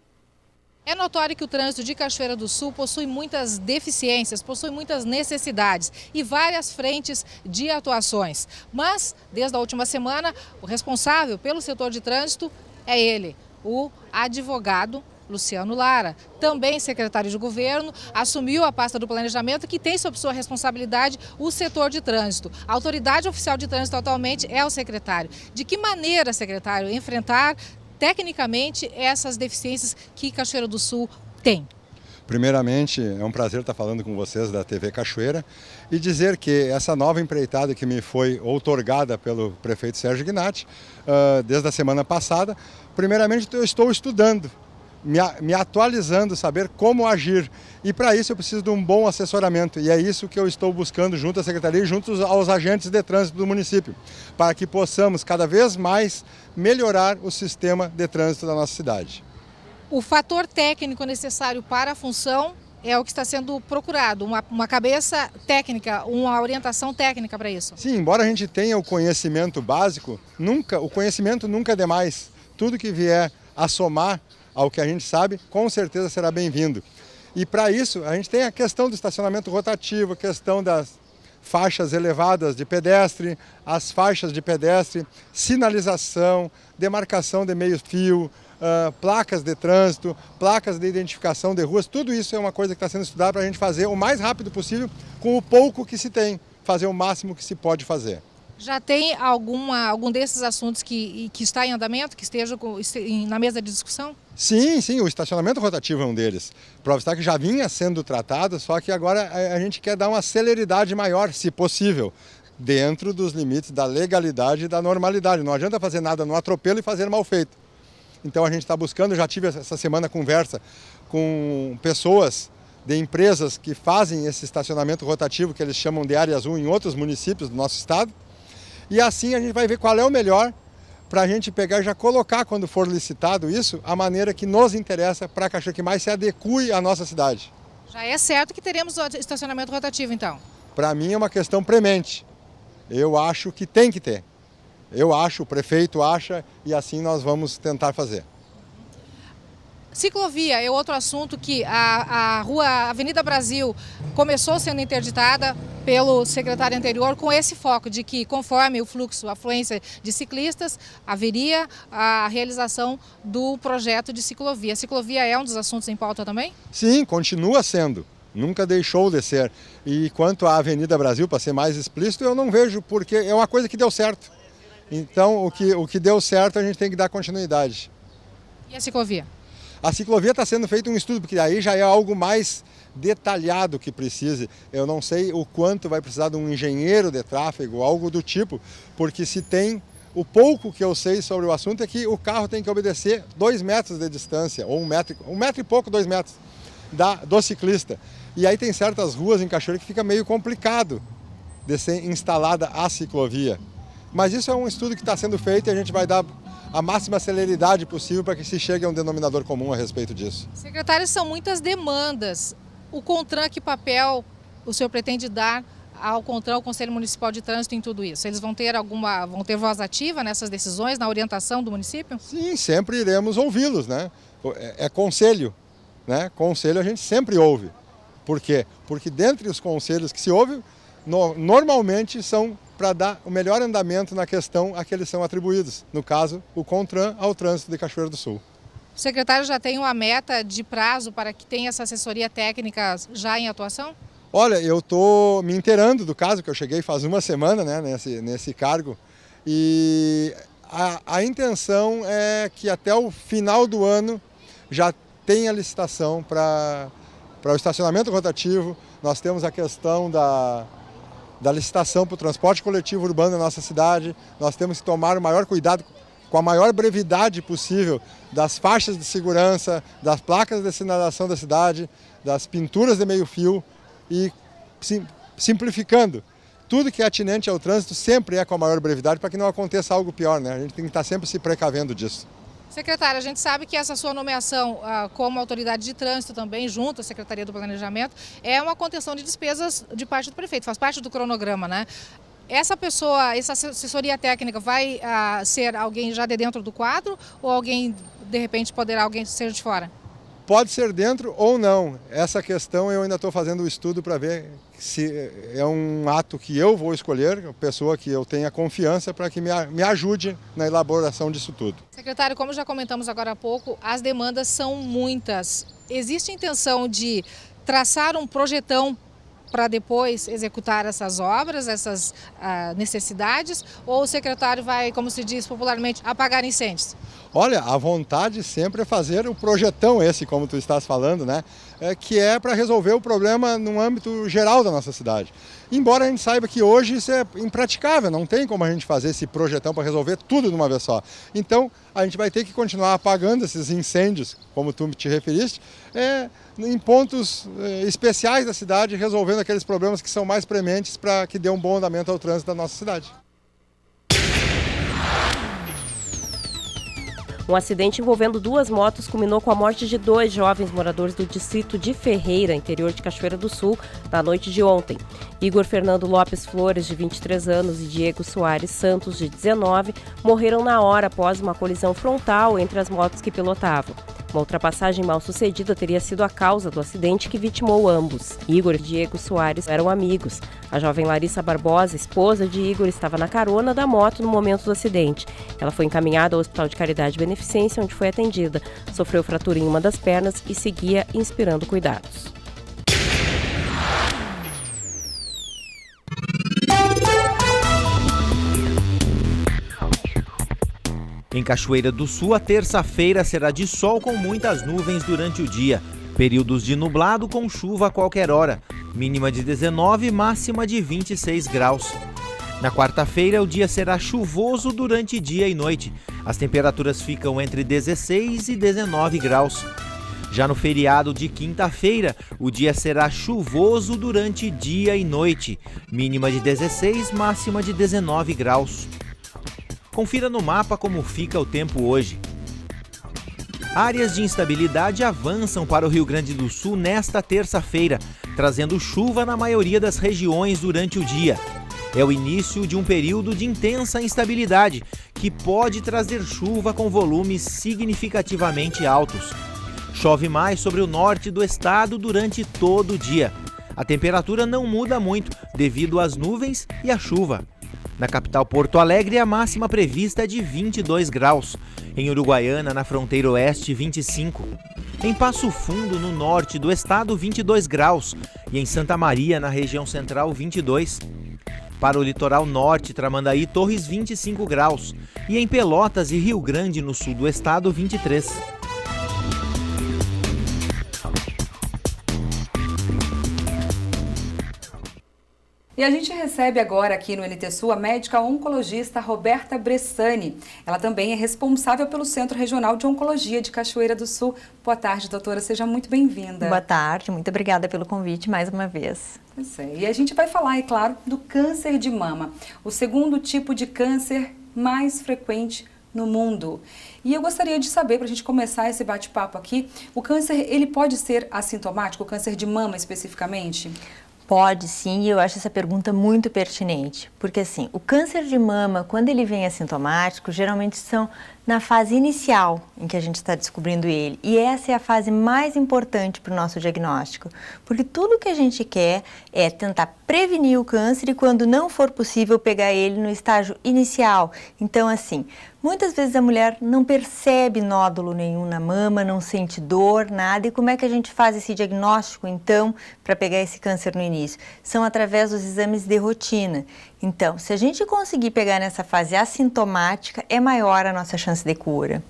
É notório que o trânsito de Cachoeira do Sul possui muitas deficiências, possui muitas necessidades e várias frentes de atuações. Mas, desde a última semana, o responsável pelo setor de trânsito é ele, o advogado Luciano Lara, também secretário de governo, assumiu a pasta do planejamento, que tem sob sua responsabilidade o setor de trânsito. A autoridade oficial de trânsito atualmente é o secretário. De que maneira, secretário, enfrentar tecnicamente essas deficiências que Cachoeira do Sul tem? Primeiramente, é um prazer estar falando com vocês da TV Cachoeira e dizer que essa nova empreitada que me foi outorgada pelo prefeito Sérgio Gnatti, desde a semana passada, primeiramente eu estou estudando, me atualizando, saber como agir. E para isso eu preciso de um bom assessoramento. E é isso que eu estou buscando junto à Secretaria e junto aos agentes de trânsito do município, para que possamos cada vez mais melhorar o sistema de trânsito da nossa cidade. O fator técnico necessário para a função é o que está sendo procurado, uma cabeça técnica, uma orientação técnica para isso. Sim, embora a gente tenha o conhecimento básico, o conhecimento nunca é demais. Tudo que vier a somar ao que a gente sabe, com certeza será bem-vindo. E para isso, a gente tem a questão do estacionamento rotativo, a questão das faixas elevadas de pedestre, as faixas de pedestre, sinalização, demarcação de meio-fio, placas de trânsito, placas de identificação de ruas, tudo isso é uma coisa que está sendo estudada para a gente fazer o mais rápido possível com o pouco que se tem, fazer o máximo que se pode fazer. Já tem algum desses assuntos que está em andamento, que esteja na mesa de discussão? Sim, o estacionamento rotativo é um deles. Prova está que já vinha sendo tratado, só que agora a gente quer dar uma celeridade maior, se possível, dentro dos limites da legalidade e da normalidade. Não adianta fazer nada no atropelo e fazer mal feito. Então a gente está buscando, já tive essa semana conversa com pessoas de empresas que fazem esse estacionamento rotativo, que eles chamam de área azul, em outros municípios do nosso estado. E assim a gente vai ver qual é o melhor para a gente pegar e já colocar, quando for licitado isso, a maneira que nos interessa para a Cachoeira, que mais se adeque à nossa cidade. Já é certo que teremos estacionamento rotativo, então? Para mim é uma questão premente. Eu acho que tem que ter. Eu acho, o prefeito acha, e assim nós vamos tentar fazer. Ciclovia é outro assunto que a Avenida Brasil começou sendo interditada pelo secretário anterior com esse foco de que, conforme o fluxo, a afluência de ciclistas, haveria a realização do projeto de ciclovia. A ciclovia é um dos assuntos em pauta também? Sim, continua sendo. Nunca deixou de ser. E quanto à Avenida Brasil, para ser mais explícito, eu não vejo, porque é uma coisa que deu certo. Então, o que deu certo, a gente tem que dar continuidade. E a ciclovia? A ciclovia está sendo feito um estudo, porque aí já é algo mais detalhado que precise. Eu não sei o quanto vai precisar de um engenheiro de tráfego, algo do tipo, porque se tem... O pouco que eu sei sobre o assunto é que o carro tem que obedecer 2 metros de distância, ou 1 metro e pouco, 2 metros, do ciclista. E aí tem certas ruas em Cachoeira que fica meio complicado de ser instalada a ciclovia. Mas isso é um estudo que está sendo feito e a gente vai dar a máxima celeridade possível para que se chegue a um denominador comum a respeito disso. Secretário, são muitas demandas. O CONTRAN, que papel o senhor pretende dar ao CONTRAN, o Conselho Municipal de Trânsito, em tudo isso? Eles vão ter voz ativa nessas decisões, na orientação do município? Sim, sempre iremos ouvi-los, né? É conselho, né? Conselho a gente sempre ouve. Por quê? Porque dentre os conselhos que se ouve, normalmente são para dar o melhor andamento na questão a que eles são atribuídos. No caso, o CONTRAN ao trânsito de Cachoeira do Sul. O secretário já tem uma meta de prazo para que tenha essa assessoria técnica já em atuação? Olha, eu estou me inteirando do caso, que eu cheguei faz uma semana, né, nesse cargo, e a intenção é que até o final do ano já tenha licitação para o estacionamento rotativo. Nós temos a questão da licitação para o transporte coletivo urbano da nossa cidade. Nós temos que tomar o maior cuidado, com a maior brevidade possível, das faixas de segurança, das placas de sinalização da cidade, das pinturas de meio-fio e simplificando. Tudo que é atinente ao trânsito sempre é com a maior brevidade para que não aconteça algo pior, né? A gente tem que estar sempre se precavendo disso. Secretário, a gente sabe que essa sua nomeação como autoridade de trânsito também, junto à Secretaria do Planejamento, é uma contenção de despesas de parte do prefeito, faz parte do cronograma, né? Essa pessoa, essa assessoria técnica vai ser alguém já de dentro do quadro ou alguém, de repente, poderá alguém ser de fora? Pode ser dentro ou não. Essa questão eu ainda estou fazendo o estudo para ver se é um ato que eu vou escolher, pessoa que eu tenha confiança para que me ajude na elaboração disso tudo. Secretário, como já comentamos agora há pouco, as demandas são muitas. Existe intenção de traçar um projetão para depois executar essas obras, essas necessidades, ou o secretário vai, como se diz popularmente, apagar incêndios? Olha, a vontade sempre é fazer o projetão esse, como tu estás falando, né? Que é para resolver o problema no âmbito geral da nossa cidade. Embora a gente saiba que hoje isso é impraticável, não tem como a gente fazer esse projetão para resolver tudo de uma vez só. Então, a gente vai ter que continuar apagando esses incêndios, como tu te referiste, em pontos especiais da cidade, resolvendo aqueles problemas que são mais prementes para que dê um bom andamento ao trânsito da nossa cidade. Um acidente envolvendo 2 motos culminou com a morte de 2 jovens moradores do distrito de Ferreira, interior de Cachoeira do Sul, na noite de ontem. Igor Fernando Lopes Flores, de 23 anos, e Diego Soares Santos, de 19, morreram na hora após uma colisão frontal entre as motos que pilotavam. Uma ultrapassagem mal sucedida teria sido a causa do acidente que vitimou ambos. Igor e Diego Soares eram amigos. A jovem Larissa Barbosa, esposa de Igor, estava na carona da moto no momento do acidente. Ela foi encaminhada ao Hospital de Caridade e Beneficência, onde foi atendida. Sofreu fratura em uma das pernas e seguia inspirando cuidados. Em Cachoeira do Sul, a terça-feira será de sol com muitas nuvens durante o dia. Períodos de nublado com chuva a qualquer hora. Mínima de 19, máxima de 26 graus. Na quarta-feira, o dia será chuvoso durante dia e noite. As temperaturas ficam entre 16 e 19 graus. Já no feriado de quinta-feira, o dia será chuvoso durante dia e noite. Mínima de 16, máxima de 19 graus. Confira no mapa como fica o tempo hoje. Áreas de instabilidade avançam para o Rio Grande do Sul nesta terça-feira, trazendo chuva na maioria das regiões durante o dia. É o início de um período de intensa instabilidade, que pode trazer chuva com volumes significativamente altos. Chove mais sobre o norte do estado durante todo o dia. A temperatura não muda muito devido às nuvens e à chuva. Na capital Porto Alegre, a máxima prevista é de 22 graus. Em Uruguaiana, na fronteira oeste, 25. Em Passo Fundo, no norte do estado, 22 graus. E em Santa Maria, na região central, 22. Para o litoral norte, Tramandaí, Torres, 25 graus. E em Pelotas e Rio Grande, no sul do estado, 23. E a gente recebe agora aqui no NT Sul a médica oncologista Roberta Bressani. Ela também é responsável pelo Centro Regional de Oncologia de Cachoeira do Sul. Boa tarde, doutora. Seja muito bem-vinda. Boa tarde. Muito obrigada pelo convite mais uma vez. Pois é. E a gente vai falar, é claro, do câncer de mama. O segundo tipo de câncer mais frequente no mundo. E eu gostaria de saber, para a gente começar esse bate-papo aqui, o câncer, ele pode ser assintomático, o câncer de mama especificamente? Pode sim, e eu acho essa pergunta muito pertinente, porque assim, o câncer de mama, quando ele vem assintomático, geralmente são na fase inicial em que a gente está descobrindo ele, e essa é a fase mais importante para o nosso diagnóstico, porque tudo que a gente quer é tentar prevenir o câncer e quando não for possível pegar ele no estágio inicial. Então assim, muitas vezes a mulher não percebe nódulo nenhum na mama, não sente dor, nada. E como é que a gente faz esse diagnóstico, então, para pegar esse câncer no início? São através dos exames de rotina. Então, se a gente conseguir pegar nessa fase assintomática, é maior a nossa chance de cura.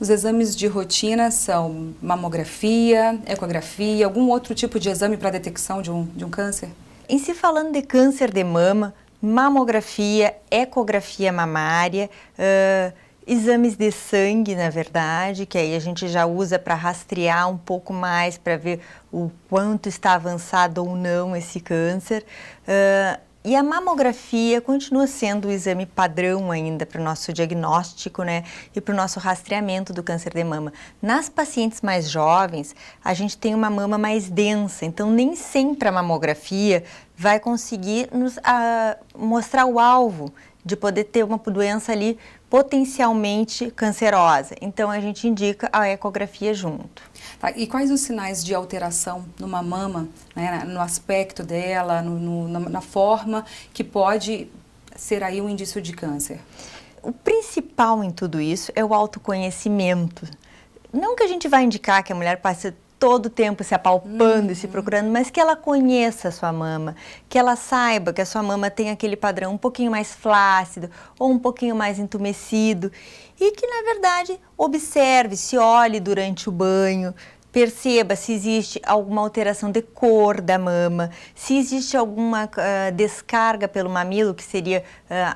Os exames de rotina são mamografia, ecografia, algum outro tipo de exame para detecção de um câncer? Em se falando de câncer de mama, mamografia, ecografia mamária, exames de sangue, na verdade, que aí a gente já usa para rastrear um pouco mais, para ver o quanto está avançado ou não esse câncer. E a mamografia continua sendo o exame padrão ainda para o nosso diagnóstico, né, e para o nosso rastreamento do câncer de mama. Nas pacientes mais jovens, a gente tem uma mama mais densa, então nem sempre a mamografia vai conseguir nos mostrar o alvo de poder ter uma doença ali potencialmente cancerosa. Então a gente indica a ecografia junto. Tá, e quais os sinais de alteração numa mama, né, no aspecto dela, na forma que pode ser aí um indício de câncer? O principal em tudo isso é o autoconhecimento. Não que a gente vai indicar que a mulher passe todo o tempo se apalpando e se procurando, mas que ela conheça a sua mama, que ela saiba que a sua mama tem aquele padrão um pouquinho mais flácido ou um pouquinho mais entumecido e que, na verdade, observe, se olhe durante o banho, perceba se existe alguma alteração de cor da mama, se existe alguma descarga pelo mamilo, que seria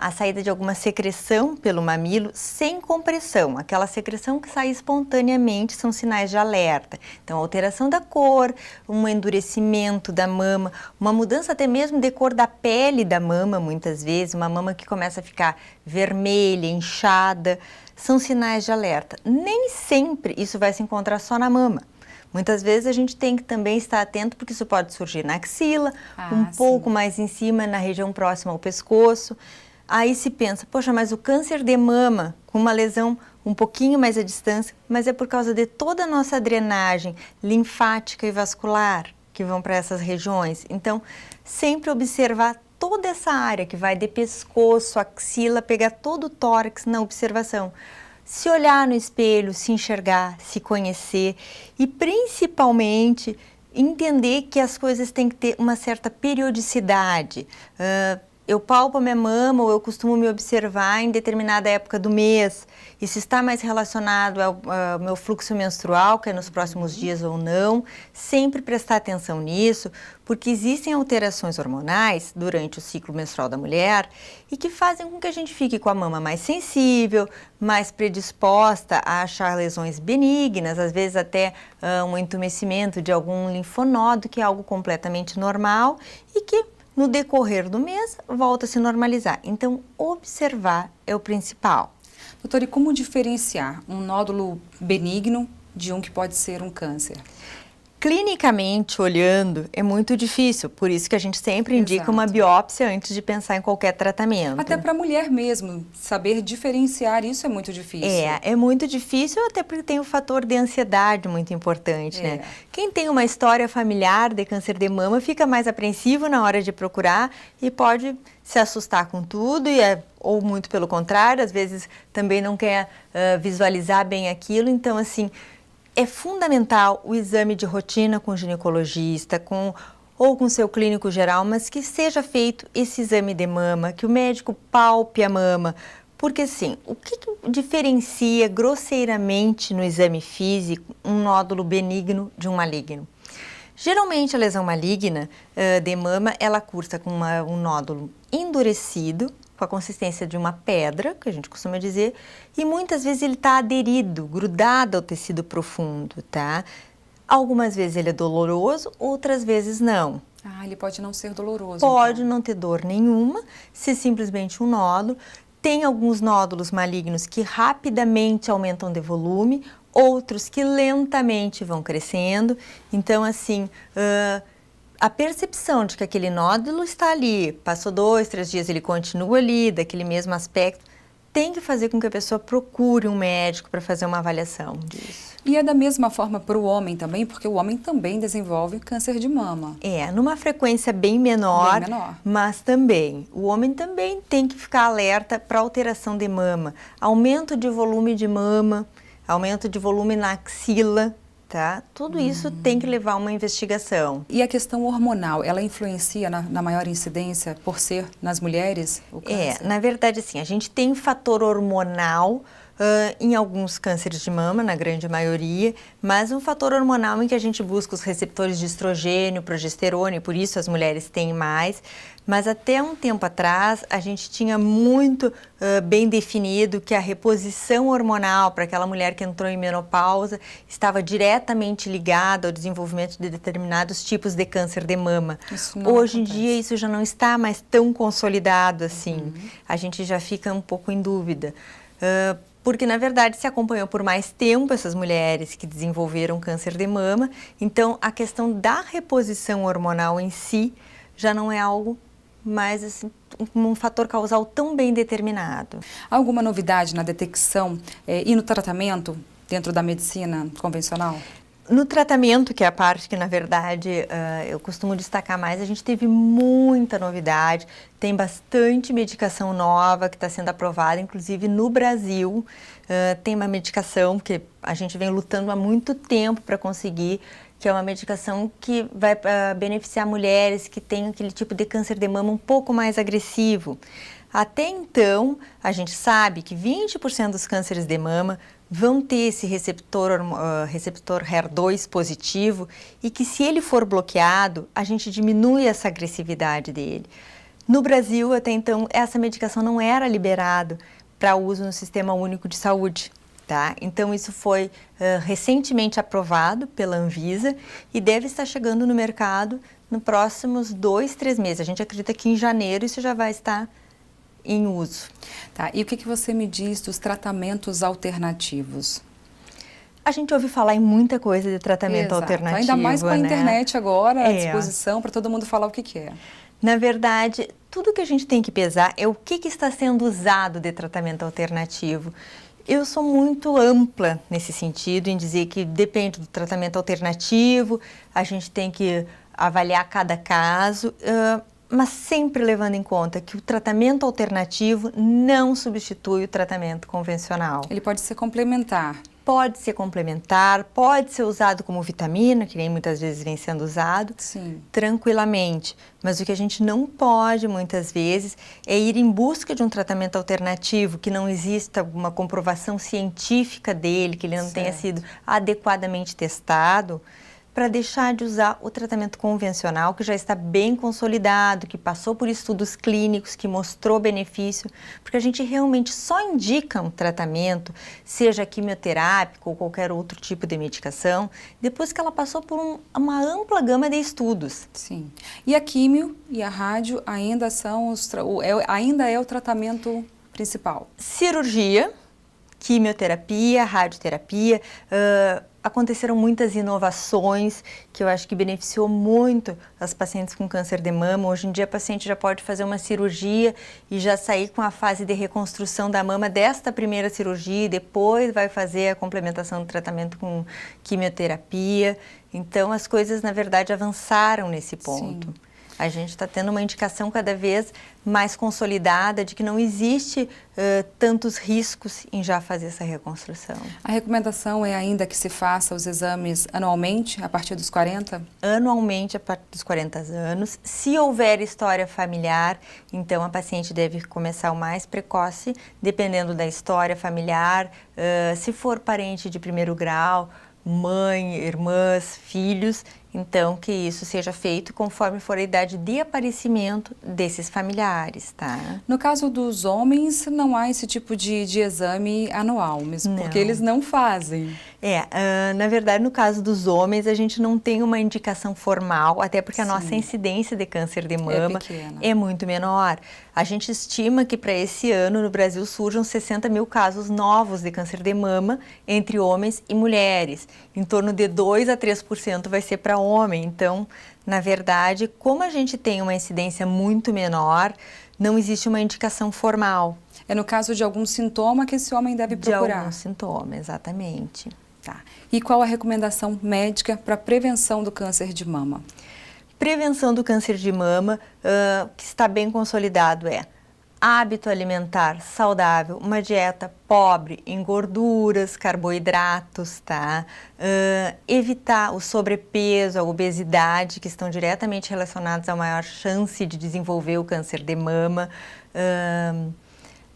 a saída de alguma secreção pelo mamilo, sem compressão. Aquela secreção que sai espontaneamente são sinais de alerta. Então, alteração da cor, um endurecimento da mama, uma mudança até mesmo de cor da pele da mama, muitas vezes, uma mama que começa a ficar vermelha, inchada, são sinais de alerta. Nem sempre isso vai se encontrar só na mama. Muitas vezes a gente tem que também estar atento porque isso pode surgir na axila, pouco mais em cima, na região próxima ao pescoço. Aí se pensa, poxa, mas o câncer de mama, com uma lesão um pouquinho mais à distância, mas é por causa de toda a nossa drenagem linfática e vascular que vão para essas regiões. Então, sempre observar toda essa área que vai de pescoço, axila, pegar todo o tórax na observação. Se olhar no espelho, se enxergar, se conhecer e principalmente entender que as coisas têm que ter uma certa periodicidade. Eu palpo a minha mama ou eu costumo me observar em determinada época do mês. Isso está mais relacionado ao meu fluxo menstrual, que é nos próximos dias ou não. Sempre prestar atenção nisso, porque existem alterações hormonais durante o ciclo menstrual da mulher e que fazem com que a gente fique com a mama mais sensível, mais predisposta a achar lesões benignas, às vezes até um entumecimento de algum linfonodo, que é algo completamente normal e que no decorrer do mês, volta a se normalizar. Então, observar é o principal. Doutora, e como diferenciar um nódulo benigno de um que pode ser um câncer? Clinicamente, olhando, é muito difícil, por isso que a gente sempre indica uma biópsia antes de pensar em qualquer tratamento. Até para a mulher mesmo, saber diferenciar isso é muito difícil. É muito difícil, até porque tem o fator de ansiedade muito importante, né? Quem tem uma história familiar de câncer de mama fica mais apreensivo na hora de procurar e pode se assustar com tudo, ou muito pelo contrário, às vezes também não quer visualizar bem aquilo, então assim, é fundamental o exame de rotina com o ginecologista, ou com seu clínico geral, mas que seja feito esse exame de mama, que o médico palpe a mama, porque assim, o que diferencia grosseiramente no exame físico um nódulo benigno de um maligno? Geralmente a lesão maligna de mama, ela cursa com um nódulo endurecido, com a consistência de uma pedra, que a gente costuma dizer, e muitas vezes ele está aderido, grudado ao tecido profundo, tá? Algumas vezes ele é doloroso, outras vezes não. Ele pode não ser doloroso. Pode não ter dor nenhuma, ser simplesmente um nódulo. Tem alguns nódulos malignos que rapidamente aumentam de volume, outros que lentamente vão crescendo. Então, assim, a percepção de que aquele nódulo está ali, passou 2, 3 dias, ele continua ali, daquele mesmo aspecto, tem que fazer com que a pessoa procure um médico para fazer uma avaliação disso. E é da mesma forma para o homem também, porque o homem também desenvolve câncer de mama. Numa frequência bem menor, mas também. O homem também tem que ficar alerta para alteração de mama, aumento de volume de mama, aumento de volume na axila, tá? Tudo isso tem que levar uma investigação. E a questão hormonal, ela influencia na maior incidência por ser nas mulheres o câncer? Na verdade, sim. A gente tem fator hormonal em alguns cânceres de mama, na grande maioria, mas um fator hormonal em que a gente busca os receptores de estrogênio, progesterona, e por isso as mulheres têm mais. Mas até um tempo atrás, a gente tinha muito bem definido que a reposição hormonal para aquela mulher que entrou em menopausa estava diretamente ligada ao desenvolvimento de determinados tipos de câncer de mama. Hoje em dia, isso já não está mais tão consolidado assim. A gente já fica um pouco em dúvida. Porque, na verdade, se acompanhou por mais tempo essas mulheres que desenvolveram câncer de mama. Então, a questão da reposição hormonal em si já não é algo mais assim, um fator causal tão bem determinado. Alguma novidade na detecção e no tratamento dentro da medicina convencional? No tratamento, que é a parte que, na verdade, eu costumo destacar mais, a gente teve muita novidade, tem bastante medicação nova que está sendo aprovada, inclusive no Brasil. Tem uma medicação que a gente vem lutando há muito tempo para conseguir, que é uma medicação que vai beneficiar mulheres que têm aquele tipo de câncer de mama um pouco mais agressivo. Até então, a gente sabe que 20% dos cânceres de mama vão ter esse receptor HER2 positivo e que, se ele for bloqueado, a gente diminui essa agressividade dele. No Brasil, até então, essa medicação não era liberada para uso no Sistema Único de Saúde. Tá? Então, isso foi recentemente aprovado pela Anvisa e deve estar chegando no mercado nos próximos 2-3 meses. A gente acredita que em janeiro isso já vai estar em uso. Tá, e o que você me diz dos tratamentos alternativos? A gente ouve falar em muita coisa de tratamento alternativo, ainda mais com a internet agora, à É. disposição para todo mundo falar o que é. Na verdade, tudo que a gente tem que pesar é o que está sendo usado de tratamento alternativo. Eu sou muito ampla nesse sentido, em dizer que depende do tratamento alternativo, a gente tem que avaliar cada caso, mas sempre levando em conta que o tratamento alternativo não substitui o tratamento convencional. Ele pode ser complementar. Pode ser complementar, pode ser usado como vitamina, que nem muitas vezes vem sendo usado, Sim. tranquilamente. Mas o que a gente não pode, muitas vezes, é ir em busca de um tratamento alternativo, que não exista uma comprovação científica dele, que ele não tenha sido adequadamente testado, para deixar de usar o tratamento convencional, que já está bem consolidado, que passou por estudos clínicos, que mostrou benefício, porque a gente realmente só indica um tratamento, seja quimioterápico ou qualquer outro tipo de medicação, depois que ela passou por uma ampla gama de estudos. Sim. E a químio e a rádio ainda são ainda é o tratamento principal? Cirurgia, quimioterapia, radioterapia, aconteceram muitas inovações que eu acho que beneficiou muito as pacientes com câncer de mama. Hoje em dia a paciente já pode fazer uma cirurgia e já sair com a fase de reconstrução da mama desta primeira cirurgia e depois vai fazer a complementação do tratamento com quimioterapia. Então as coisas, na verdade, avançaram nesse ponto. Sim. A gente está tendo uma indicação cada vez mais consolidada de que não existe tantos riscos em já fazer essa reconstrução. A recomendação é ainda que se faça os exames anualmente, a partir dos 40? Anualmente, a partir dos 40 anos. Se houver história familiar, então a paciente deve começar o mais precoce, dependendo da história familiar. Se for parente de primeiro grau, mãe, irmãs, filhos, então que isso seja feito conforme for a idade de aparecimento desses familiares, tá? No caso dos homens, não há esse tipo de exame anual, mesmo porque eles não fazem. Na verdade, no caso dos homens, a gente não tem uma indicação formal, até porque a nossa incidência de câncer de mama é muito menor. A gente estima que para esse ano no Brasil surjam 60 mil casos novos de câncer de mama entre homens e mulheres. Em torno de 2 a 3% vai ser para homem. Então, na verdade, como a gente tem uma incidência muito menor, não existe uma indicação formal. É no caso de algum sintoma que esse homem deve procurar? De algum sintoma, exatamente. Tá. E qual a recomendação médica para prevenção do câncer de mama? Prevenção do câncer de mama, que está bem consolidado, é hábito alimentar saudável, uma dieta pobre em gorduras, carboidratos, tá? Evitar o sobrepeso, a obesidade, que estão diretamente relacionados a maior chance de desenvolver o câncer de mama.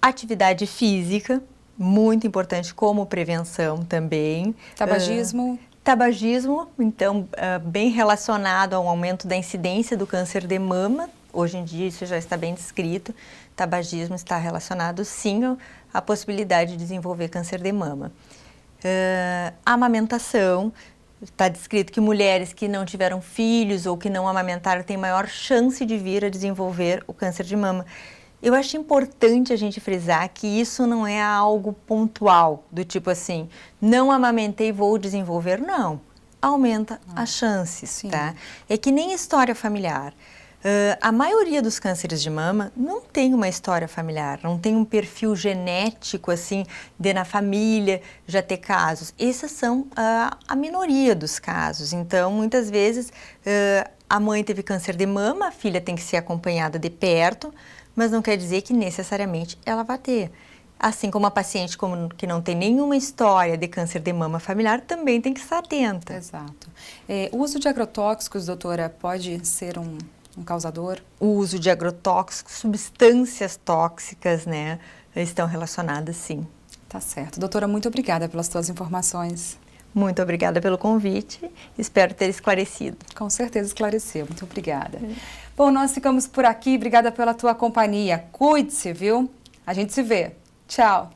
Atividade física, muito importante como prevenção também. Tabagismo? Tabagismo, então, bem relacionado ao aumento da incidência do câncer de mama. Hoje em dia isso já está bem descrito. Tabagismo está relacionado, sim, à possibilidade de desenvolver câncer de mama. Amamentação, está descrito que mulheres que não tiveram filhos ou que não amamentaram têm maior chance de vir a desenvolver o câncer de mama. Eu acho importante a gente frisar que isso não é algo pontual, do tipo assim, não amamentei, vou desenvolver, não. Aumenta as chances, tá? É que nem história familiar. A maioria dos cânceres de mama não tem uma história familiar, não tem um perfil genético assim, de na família já ter casos. Esses são a minoria dos casos. Então, muitas vezes, a mãe teve câncer de mama, a filha tem que ser acompanhada de perto, mas não quer dizer que necessariamente ela vai ter. Assim como a paciente que não tem nenhuma história de câncer de mama familiar, também tem que estar atenta. Exato. O uso de agrotóxicos, doutora, pode ser um causador? O uso de agrotóxicos, substâncias tóxicas, né, estão relacionadas, sim. Tá certo. Doutora, muito obrigada pelas suas informações. Muito obrigada pelo convite. Espero ter esclarecido. Com certeza esclareceu. Muito obrigada. Bom, nós ficamos por aqui. Obrigada pela tua companhia. Cuide-se, viu? A gente se vê. Tchau.